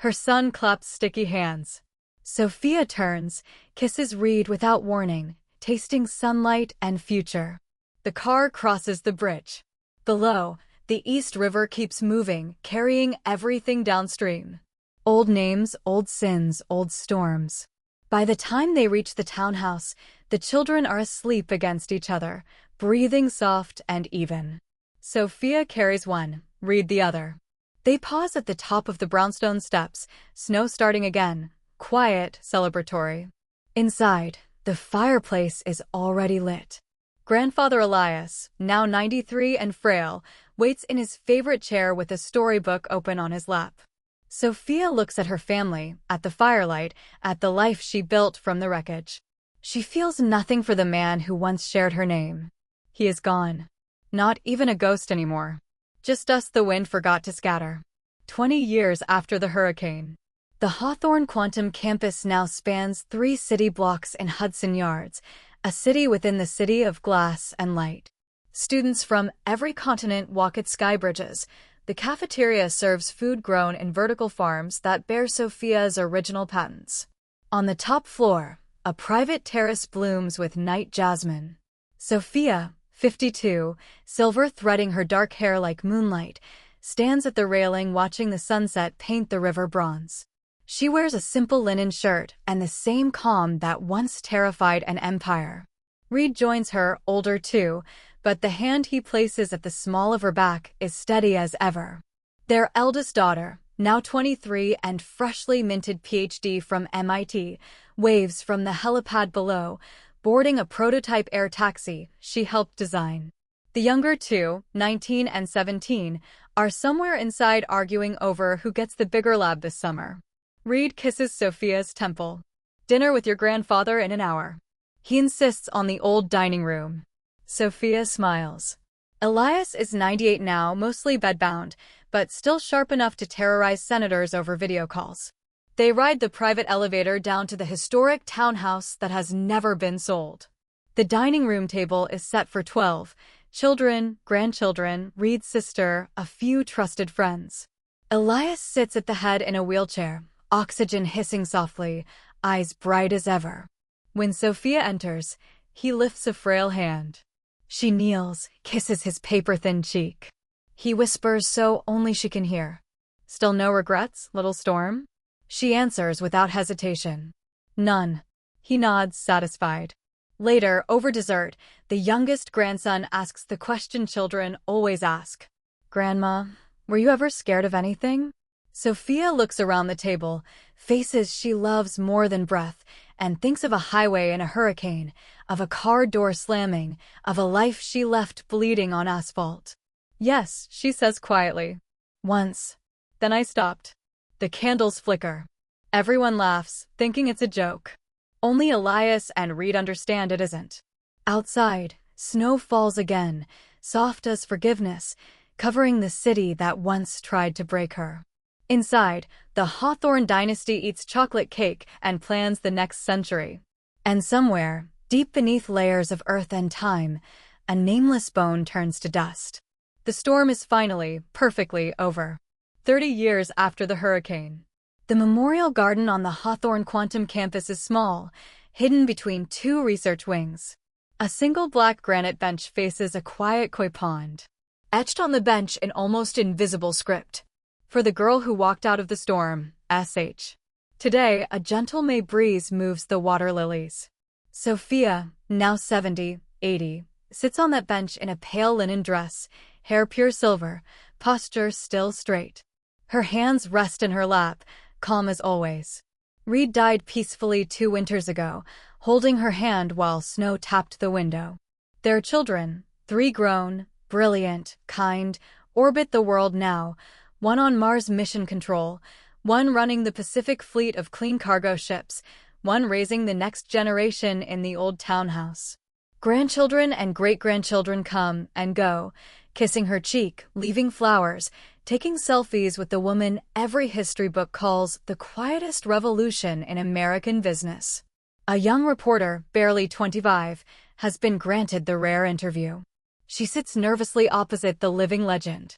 Her son claps sticky hands. Sophia turns, kisses Reed without warning, tasting sunlight and future. The car crosses the bridge. Below, the East River keeps moving, carrying everything downstream. Old names, old sins, old storms. By the time they reach the townhouse, the children are asleep against each other, breathing soft and even. Sophia carries one, Reed the other. They pause at the top of the brownstone steps, snow starting again, quiet, celebratory. Inside, the fireplace is already lit. Grandfather Elias, now 93 and frail, waits in his favorite chair with a storybook open on his lap. Sophia looks at her family, at the firelight, at the life she built from the wreckage. She feels nothing for the man who once shared her name. He is gone. Not even a ghost anymore. Just dust the wind forgot to scatter. 20 years after the hurricane. The Hawthorne Quantum campus now spans 3 city blocks in Hudson Yards, a city within the city of glass and light. Students from every continent walk its sky bridges. The cafeteria serves food grown in vertical farms that bear Sophia's original patents. On the top floor, a private terrace blooms with night jasmine. Sophia, 52, silver threading her dark hair like moonlight, stands at the railing watching the sunset paint the river bronze. She wears a simple linen shirt and the same calm that once terrified an empire. Reed joins her, older too, but the hand he places at the small of her back is steady as ever. Their eldest daughter, now 23 and freshly minted PhD from MIT, waves from the helipad below, boarding a prototype air taxi she helped design. The younger two, 19 and 17, are somewhere inside arguing over who gets the bigger lab this summer. Reed kisses Sophia's temple. Dinner with your grandfather in an hour. He insists on the old dining room. Sophia smiles. Elias is 98 now, mostly bedbound, but still sharp enough to terrorize senators over video calls. They ride the private elevator down to the historic townhouse that has never been sold. The dining room table is set for 12. Children, grandchildren, Reed's sister, a few trusted friends. Elias sits at the head in a wheelchair, oxygen hissing softly, eyes bright as ever. When Sophia enters, he lifts a frail hand. She kneels, kisses his paper-thin cheek. He whispers so only she can hear. Still no regrets, little storm? She answers without hesitation. None. He nods, satisfied. Later, over dessert, the youngest grandson asks the question children always ask. Grandma, were you ever scared of anything? Sophia looks around the table, faces she loves more than breath, and thinks of a highway in a hurricane, of a car door slamming, of a life she left bleeding on asphalt. Yes, she says quietly. Once. Then I stopped. The candles flicker. Everyone laughs, thinking it's a joke. Only Elias and Reed understand it isn't. Outside, snow falls again, soft as forgiveness, covering the city that once tried to break her. Inside, the Hawthorne dynasty eats chocolate cake and plans the next century. And somewhere, deep beneath layers of earth and time, a nameless bone turns to dust. The storm is finally, perfectly over. 30 years after the hurricane. The memorial garden on the Hawthorne Quantum campus is small, hidden between two research wings. A single black granite bench faces a quiet koi pond. Etched on the bench in almost invisible script. For the girl who walked out of the storm, S.H. Today, a gentle May breeze moves the water lilies. Sophia, now 70, 80, sits on that bench in a pale linen dress, hair pure silver, posture still straight. Her hands rest in her lap, calm as always. Reed died peacefully 2 winters ago, holding her hand while snow tapped the window. Their children, 3 grown, brilliant, kind, orbit the world now, one on Mars mission control, one running the Pacific fleet of clean cargo ships, one raising the next generation in the old townhouse. Grandchildren and great-grandchildren come and go, kissing her cheek, leaving flowers, taking selfies with the woman every history book calls the quietest revolution in American business. A young reporter, barely 25, has been granted the rare interview. She sits nervously opposite the living legend.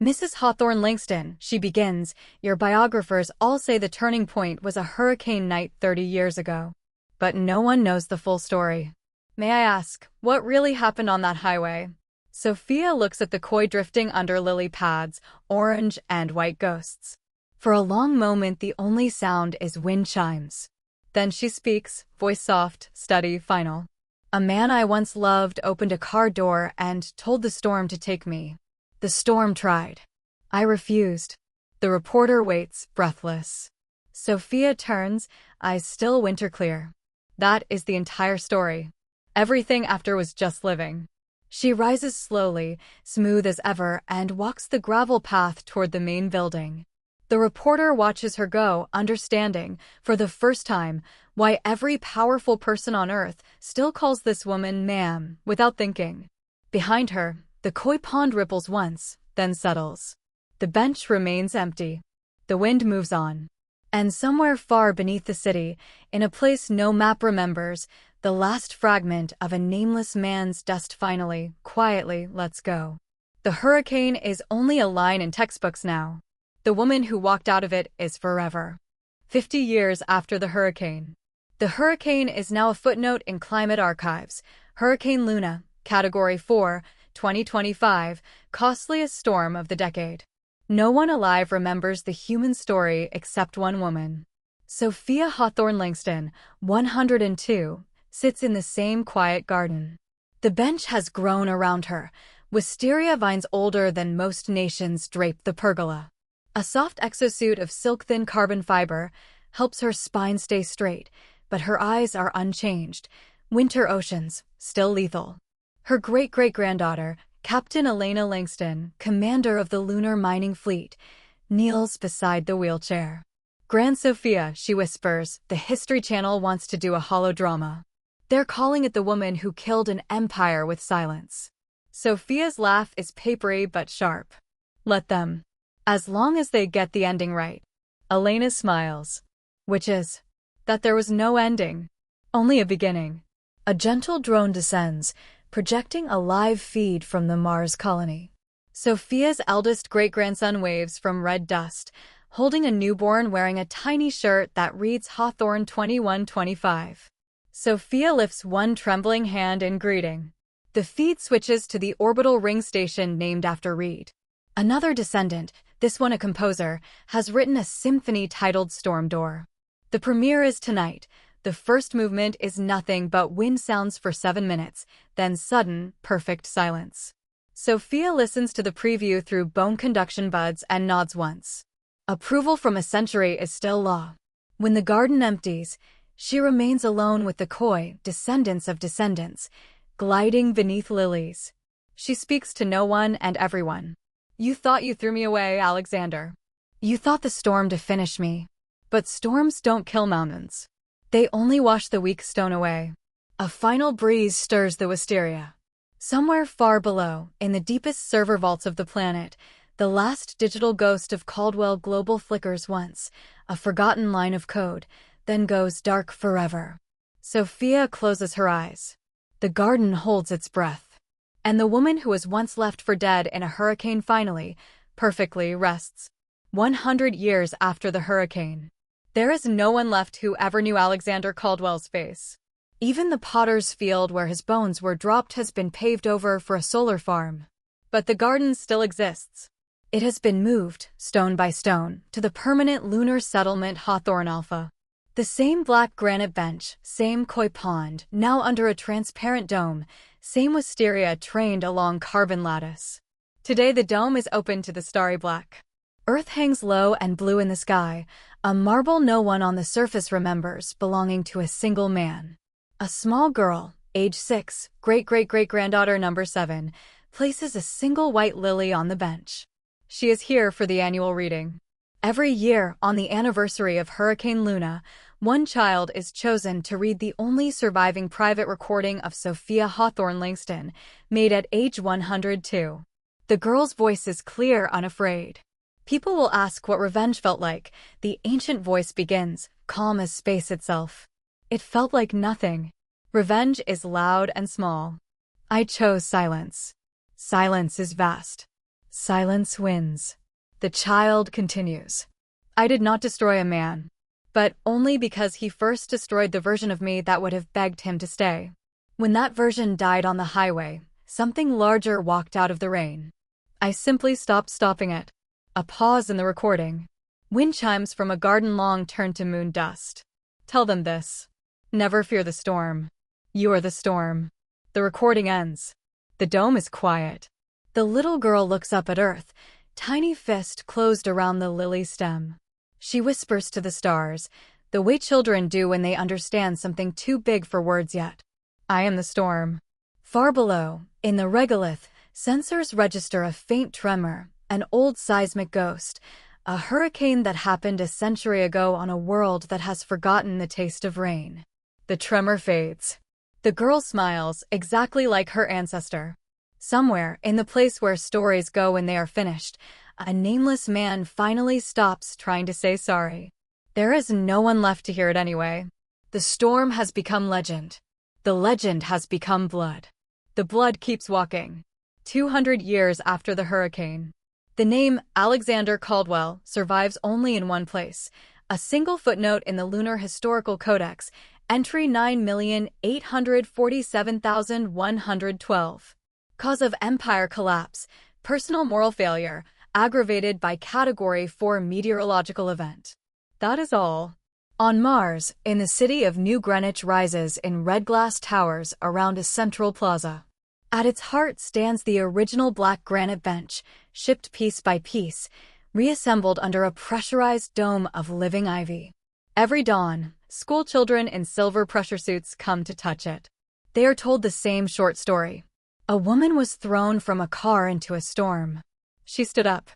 Mrs. Hawthorne Langston, she begins, your biographers all say the turning point was a hurricane night 30 years ago. But no one knows the full story. May I ask, what really happened on that highway? Sophia looks at the koi drifting under lily pads, orange and white ghosts. For a long moment the only sound is wind chimes. Then she speaks, voice soft, steady, final. A man I once loved opened a car door and told the storm to take me. The storm tried. I refused. The reporter waits, breathless. Sophia turns, eyes still winter clear. That is the entire story. Everything after was just living. She rises slowly, smooth as ever, and walks the gravel path toward the main building. The reporter watches her go, understanding, for the first time, why every powerful person on earth still calls this woman ma'am, without thinking. Behind her, the koi pond ripples once, then settles. The bench remains empty. The wind moves on. And somewhere far beneath the city, in a place no map remembers, the last fragment of a nameless man's dust finally, quietly, lets go. The hurricane is only a line in textbooks now. The woman who walked out of it is forever. 50 years after the hurricane. The hurricane is now a footnote in climate archives. Hurricane Luna, Category 4, 2025, costliest storm of the decade. No one alive remembers the human story except one woman. Sophia Hawthorne Langston, 102, sits in the same quiet garden. The bench has grown around her. Wisteria vines older than most nations drape the pergola. A soft exosuit of silk-thin carbon fiber helps her spine stay straight, but her eyes are unchanged. Winter oceans, still lethal. Her great-great-granddaughter, Captain Elena Langston, commander of the lunar mining fleet, kneels beside the wheelchair. "Grand Sophia," she whispers, "the History Channel wants to do a holodrama. They're calling it The Woman Who Killed an Empire with Silence." Sophia's laugh is papery but sharp. "Let them. As long as they get the ending right." Elena smiles. "Which is?" "That there was no ending. Only a beginning." A gentle drone descends, projecting a live feed from the Mars colony. Sophia's eldest great-grandson waves from red dust, holding a newborn wearing a tiny shirt that reads Hawthorne 2125. Sophia lifts one trembling hand in greeting. The feed switches to the orbital ring station named after Reed. Another descendant, this one a composer, has written a symphony titled Storm Door. The premiere is tonight. The first movement is nothing but wind sounds for 7 minutes, then sudden, perfect silence. Sophia listens to the preview through bone conduction buds and nods once. Approval from a century is still law. When the garden empties, she remains alone with the coy descendants of descendants, gliding beneath lilies. She speaks to no one and everyone. "You thought you threw me away, Alexander. You thought the storm to finish me. But storms don't kill mountains. They only wash the weak stone away." A final breeze stirs the wisteria. Somewhere far below, in the deepest server vaults of the planet, the last digital ghost of Caldwell Global flickers once, a forgotten line of code, then goes dark forever. Sophia closes her eyes. The garden holds its breath. And the woman who was once left for dead in a hurricane finally, perfectly rests. 100 years after the hurricane. There is no one left who ever knew Alexander Caldwell's face. Even the potter's field where his bones were dropped has been paved over for a solar farm. But the garden still exists. It has been moved, stone by stone, to the permanent lunar settlement Hawthorne Alpha. The same black granite bench, same koi pond, now under a transparent dome, same wisteria trained along carbon lattice. Today the dome is open to the starry black. Earth hangs low and blue in the sky, a marble no one on the surface remembers belonging to a single man. A small girl, age 6, great-great-great-granddaughter number 7, places a single white lily on the bench. She is here for the annual reading. Every year, on the anniversary of Hurricane Luna, one child is chosen to read the only surviving private recording of Sophia Hawthorne Langston, made at age 102. The girl's voice is clear, unafraid. People will ask what revenge felt like. The ancient voice begins, calm as space itself. It felt like nothing. Revenge is loud and small. I chose silence. Silence is vast. Silence wins. The child continues. I did not destroy a man, but only because he first destroyed the version of me that would have begged him to stay. When that version died on the highway, something larger walked out of the rain. I simply stopped stopping it. A pause in the recording. Wind chimes from a garden lawn turned to moon dust. Tell them this. Never fear the storm. You are the storm. The recording ends. The dome is quiet. The little girl looks up at Earth, tiny fist closed around the lily stem. She whispers to the stars, the way children do when they understand something too big for words yet. I am the storm. Far below, in the regolith, sensors register a faint tremor, an old seismic ghost, a hurricane that happened a century ago on a world that has forgotten the taste of rain. The tremor fades. The girl smiles, exactly like her ancestor. Somewhere, in the place where stories go when they are finished, a nameless man finally stops trying to say sorry. There is no one left to hear it anyway. The storm has become legend. The legend has become blood. The blood keeps walking. 200 years after the hurricane. The name Alexander Caldwell survives only in one place, a single footnote in the Lunar Historical Codex, entry 9,847,112. Cause of empire collapse, personal moral failure, aggravated by Category 4 meteorological event. That is all. On Mars, in the city of New Greenwich rises in red glass towers around a central plaza. At its heart stands the original black granite bench, shipped piece by piece, reassembled under a pressurized dome of living ivy. Every dawn, schoolchildren in silver pressure suits come to touch it. They are told the same short story. A woman was thrown from a car into a storm. She stood up.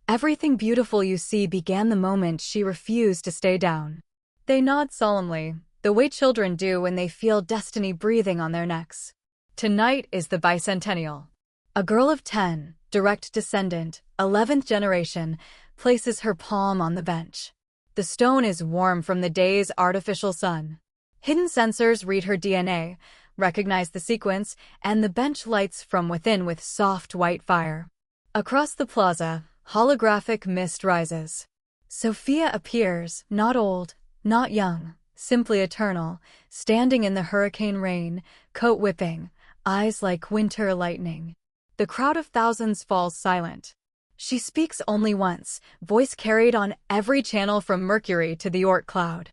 Everything beautiful you see began the moment she refused to stay down. They nod solemnly, the way children do when they feel destiny breathing on their necks. Tonight is the bicentennial. A girl of 10, direct descendant, 11th generation, places her palm on the bench. The stone is warm from the day's artificial sun. Hidden sensors read her DNA, recognize the sequence, and the bench lights from within with soft white fire. Across the plaza, holographic mist rises. Sophia appears, not old, not young, simply eternal, standing in the hurricane rain, coat whipping, eyes like winter lightning. The crowd of thousands falls silent. She speaks only once, voice carried on every channel from Mercury to the Oort cloud.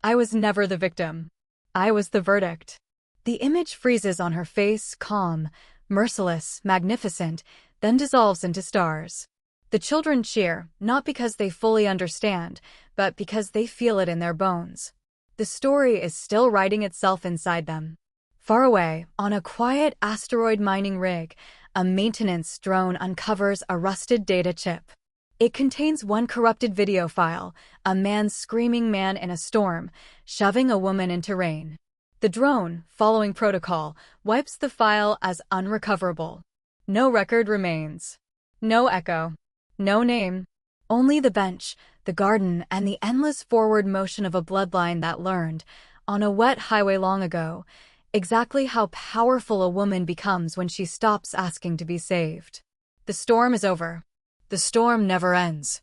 I was never the victim. I was the verdict. The image freezes on her face, calm, merciless, magnificent, then dissolves into stars. The children cheer, not because they fully understand, but because they feel it in their bones. The story is still writing itself inside them. Far away, on a quiet asteroid mining rig, a maintenance drone uncovers a rusted data chip. It contains one corrupted video file, a man screaming man in a storm, shoving a woman into rain. The drone, following protocol, wipes the file as unrecoverable. No record remains. No echo. No name. Only the bench, the garden, and the endless forward motion of a bloodline that learned, on a wet highway long ago, exactly how powerful a woman becomes when she stops asking to be saved. The storm is over. The storm never ends.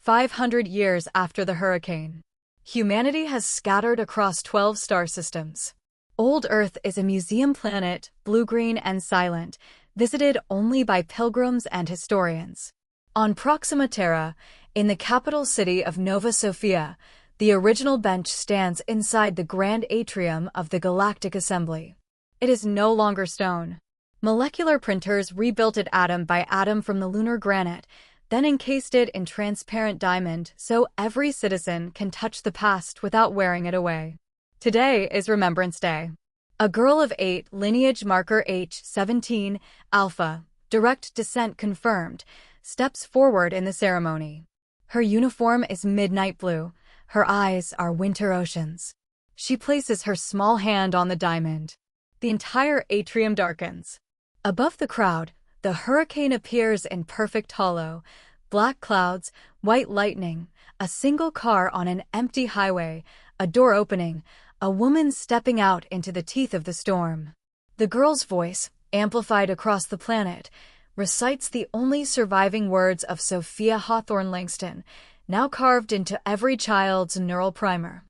500 years after the hurricane, humanity has scattered across 12 star systems. Old Earth is a museum planet, blue-green and silent, visited only by pilgrims and historians. On Proxima Terra, in the capital city of Nova Sofia, the original bench stands inside the grand atrium of the Galactic Assembly. It is no longer stone. Molecular printers rebuilt it atom by atom from the lunar granite, then encased it in transparent diamond so every citizen can touch the past without wearing it away. Today is Remembrance Day. A girl of 8, lineage marker H17, Alpha, direct descent confirmed, steps forward in the ceremony. Her uniform is midnight blue. Her eyes are winter oceans. She places her small hand on the diamond. The entire atrium darkens. Above the crowd, the hurricane appears in perfect hollow. Black clouds, white lightning, a single car on an empty highway, a door opening, a woman stepping out into the teeth of the storm. The girl's voice, amplified across the planet, recites the only surviving words of Sophia Hawthorne Langston, now carved into every child's neural primer.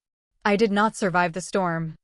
I did not survive the storm.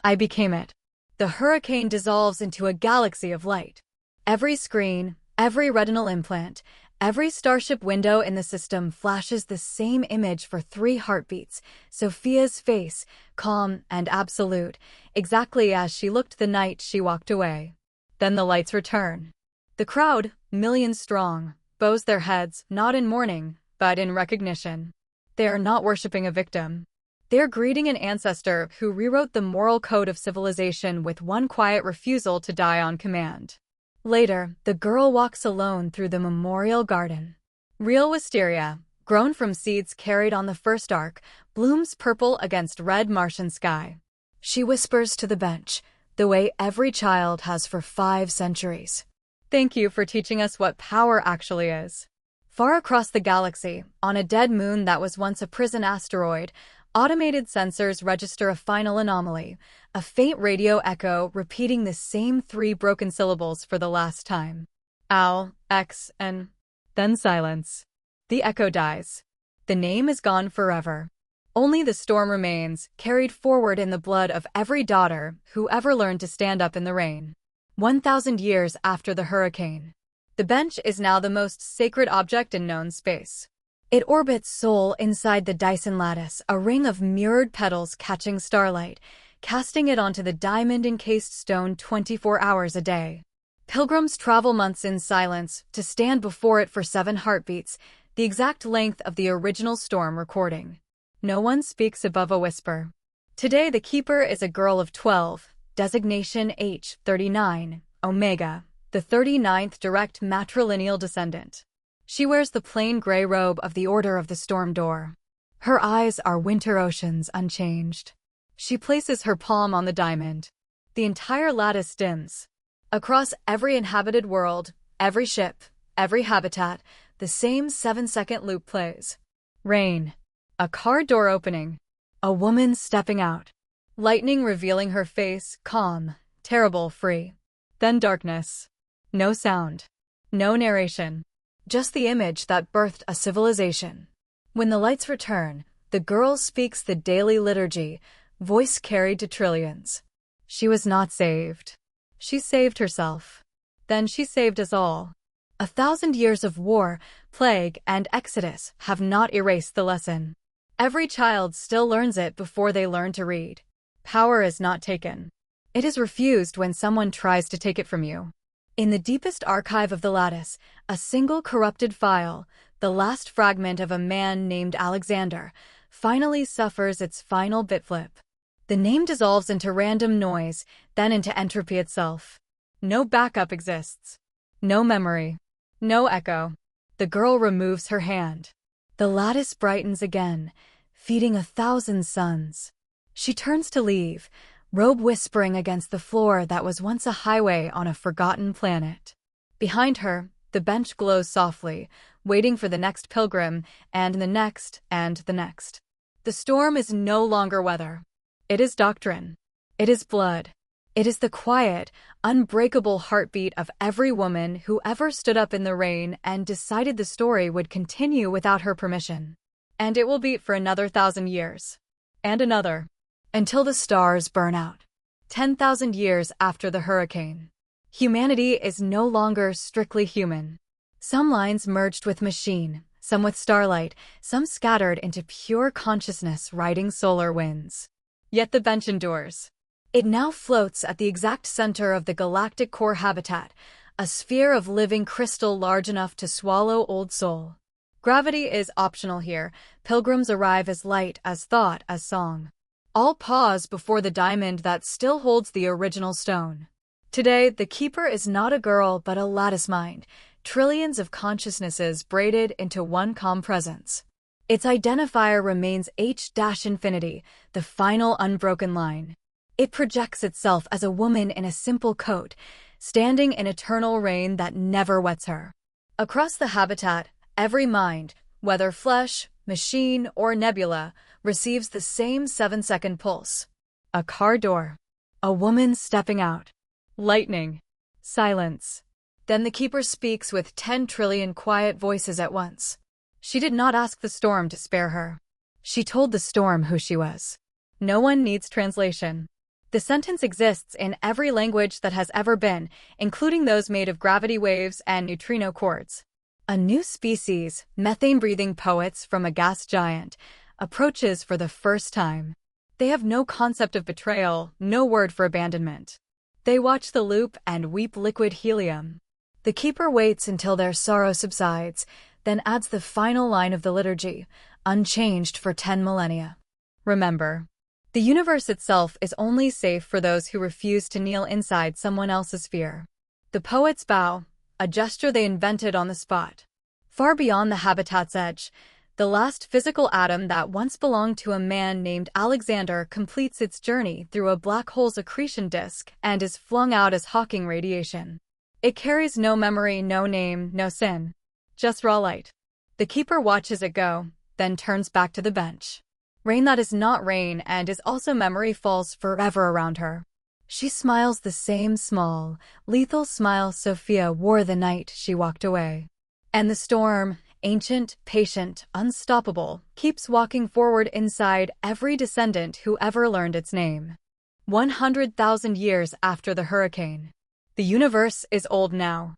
I became it. The hurricane dissolves into a galaxy of light. Every screen, every retinal implant, every starship window in the system flashes the same image for 3 heartbeats, Sophia's face, calm and absolute, exactly as she looked the night she walked away. Then the lights return. The crowd, millions strong, bows their heads, not in mourning, but in recognition. They are not worshipping a victim. They're greeting an ancestor who rewrote the moral code of civilization with one quiet refusal to die on command. Later, the girl walks alone through the memorial garden. Real wisteria, grown from seeds carried on the first ark, blooms purple against red Martian sky. She whispers to the bench, the way every child has for 5 centuries. Thank you for teaching us what power actually is. Far across the galaxy, on a dead moon that was once a prison asteroid, automated sensors register a final anomaly, a faint radio echo repeating the same 3 broken syllables for the last time. Owl, X, and then silence. The echo dies. The name is gone forever. Only the storm remains, carried forward in the blood of every daughter who ever learned to stand up in the rain. 1,000 years after the hurricane, the bench is now the most sacred object in known space. It orbits Sol inside the Dyson lattice, a ring of mirrored petals catching starlight, casting it onto the diamond-encased stone 24 hours a day. Pilgrims travel months in silence to stand before it for 7 heartbeats, the exact length of the original storm recording. No one speaks above a whisper. Today the keeper is a girl of 12, designation H39, Omega, the 39th direct matrilineal descendant. She wears the plain gray robe of the Order of the Storm Door. Her eyes are winter oceans unchanged. She places her palm on the diamond. The entire lattice dims. Across every inhabited world, every ship, every habitat, the same 7-second loop plays. Rain. A car door opening. A woman stepping out. Lightning revealing her face, calm, terrible, free. Then darkness. No sound. No narration. Just the image that birthed a civilization. When the lights return, the girl speaks the daily liturgy, voice carried to trillions. She was not saved. She saved herself. Then she saved us all. 1,000 years of war, plague, and exodus have not erased the lesson. Every child still learns it before they learn to read. Power is not taken. It is refused when someone tries to take it from you. In the deepest archive of the lattice, a single corrupted file, the last fragment of a man named Alexander, finally suffers its final bit flip. The name dissolves into random noise, then into entropy itself. No backup exists. No memory. No echo. The girl removes her hand. The lattice brightens again, feeding 1,000 suns. She turns to leave, robe whispering against the floor that was once a highway on a forgotten planet. Behind her, the bench glows softly, waiting for the next pilgrim, and the next, and the next. The storm is no longer weather. It is doctrine. It is blood. It is the quiet, unbreakable heartbeat of every woman who ever stood up in the rain and decided the story would continue without her permission. And it will beat for another 1,000 years. And another. Until the stars burn out. 10,000 years after the hurricane. Humanity is no longer strictly human. Some lines merged with machine, some with starlight, some scattered into pure consciousness riding solar winds. Yet the bench endures. It now floats at the exact center of the galactic core habitat, a sphere of living crystal large enough to swallow old soul. Gravity is optional here. Pilgrims arrive as light, as thought, as song. All pause before the diamond that still holds the original stone. Today, the keeper is not a girl but a lattice mind, trillions of consciousnesses braided into one calm presence. Its identifier remains H-infinity, the final unbroken line. It projects itself as a woman in a simple coat, standing in eternal rain that never wets her. Across the habitat, every mind, whether flesh, machine, or nebula, receives the same 7-second pulse. A car door. A woman stepping out. Lightning. Silence. Then the keeper speaks with 10 trillion quiet voices at once. She did not ask the storm to spare her. She told the storm who she was. No one needs translation. The sentence exists in every language that has ever been, including those made of gravity waves and neutrino chords. A new species, methane-breathing poets from a gas giant, approaches for the first time. They have no concept of betrayal, no word for abandonment. They watch the loop and weep liquid helium. The keeper waits until their sorrow subsides, then adds the final line of the liturgy, unchanged for 10 millennia. Remember, the universe itself is only safe for those who refuse to kneel inside someone else's fear. The poets bow, a gesture they invented on the spot. Far beyond the habitat's edge, the last physical atom that once belonged to a man named Alexander completes its journey through a black hole's accretion disk and is flung out as Hawking radiation. It carries no memory, no name, no sin. Just raw light. The keeper watches it go, then turns back to the bench. Rain that is not rain and is also memory falls forever around her. She smiles the same small, lethal smile Sophia wore the night she walked away. And the storm, ancient, patient, unstoppable, keeps walking forward inside every descendant who ever learned its name. 100,000 years after the hurricane. The universe is old now.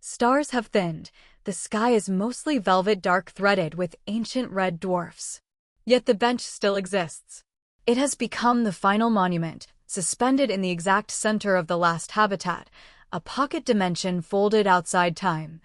Stars have thinned. The sky is mostly velvet dark threaded with ancient red dwarfs. Yet the bench still exists. It has become the final monument, suspended in the exact center of the last habitat, a pocket dimension folded outside time,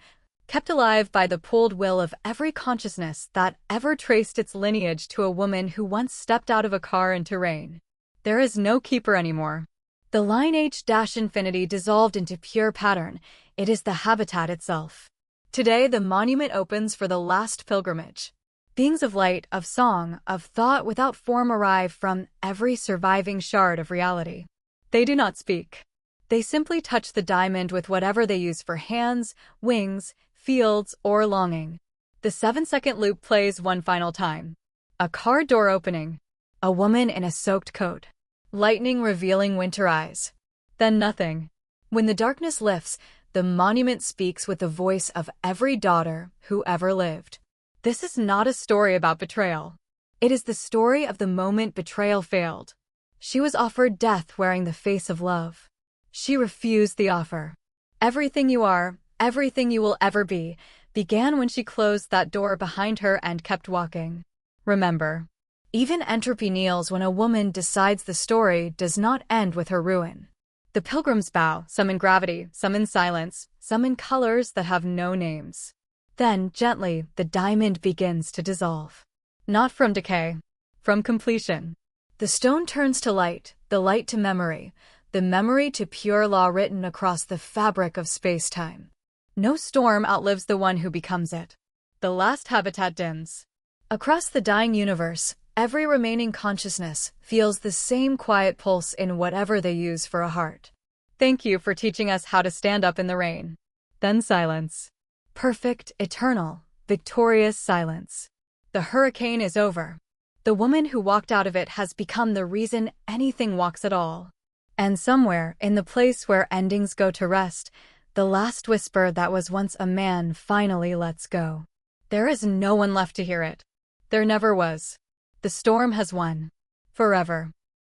kept alive by the pulled will of every consciousness that ever traced its lineage to a woman who once stepped out of a car into rain. There is no keeper anymore. The line H-infinity dissolved into pure pattern. It is the habitat itself. Today, the monument opens for the last pilgrimage. Beings of light, of song, of thought without form arrive from every surviving shard of reality. They do not speak. They simply touch the diamond with whatever they use for hands, wings, fields, or longing. The 7-second loop plays one final time. A car door opening. A woman in a soaked coat. Lightning revealing winter eyes. Then nothing. When the darkness lifts, the monument speaks with the voice of every daughter who ever lived. This is not a story about betrayal. It is the story of the moment betrayal failed. She was offered death wearing the face of love. She refused the offer. Everything you are, everything you will ever be, began when she closed that door behind her and kept walking. Remember, even entropy kneels when a woman decides the story does not end with her ruin. The pilgrims bow, some in gravity, some in silence, some in colors that have no names. Then, gently, the diamond begins to dissolve. Not from decay, from completion. The stone turns to light, the light to memory, the memory to pure law written across the fabric of space-time. No storm outlives the one who becomes it. The last habitat dims. Across the dying universe, every remaining consciousness feels the same quiet pulse in whatever they use for a heart. Thank you for teaching us how to stand up in the rain. Then silence. Perfect, eternal, victorious silence. The hurricane is over. The woman who walked out of it has become the reason anything walks at all. And somewhere, in the place where endings go to rest, the last whisper that was once a man finally lets go. There is no one left to hear it. There never was. The storm has won. Forever.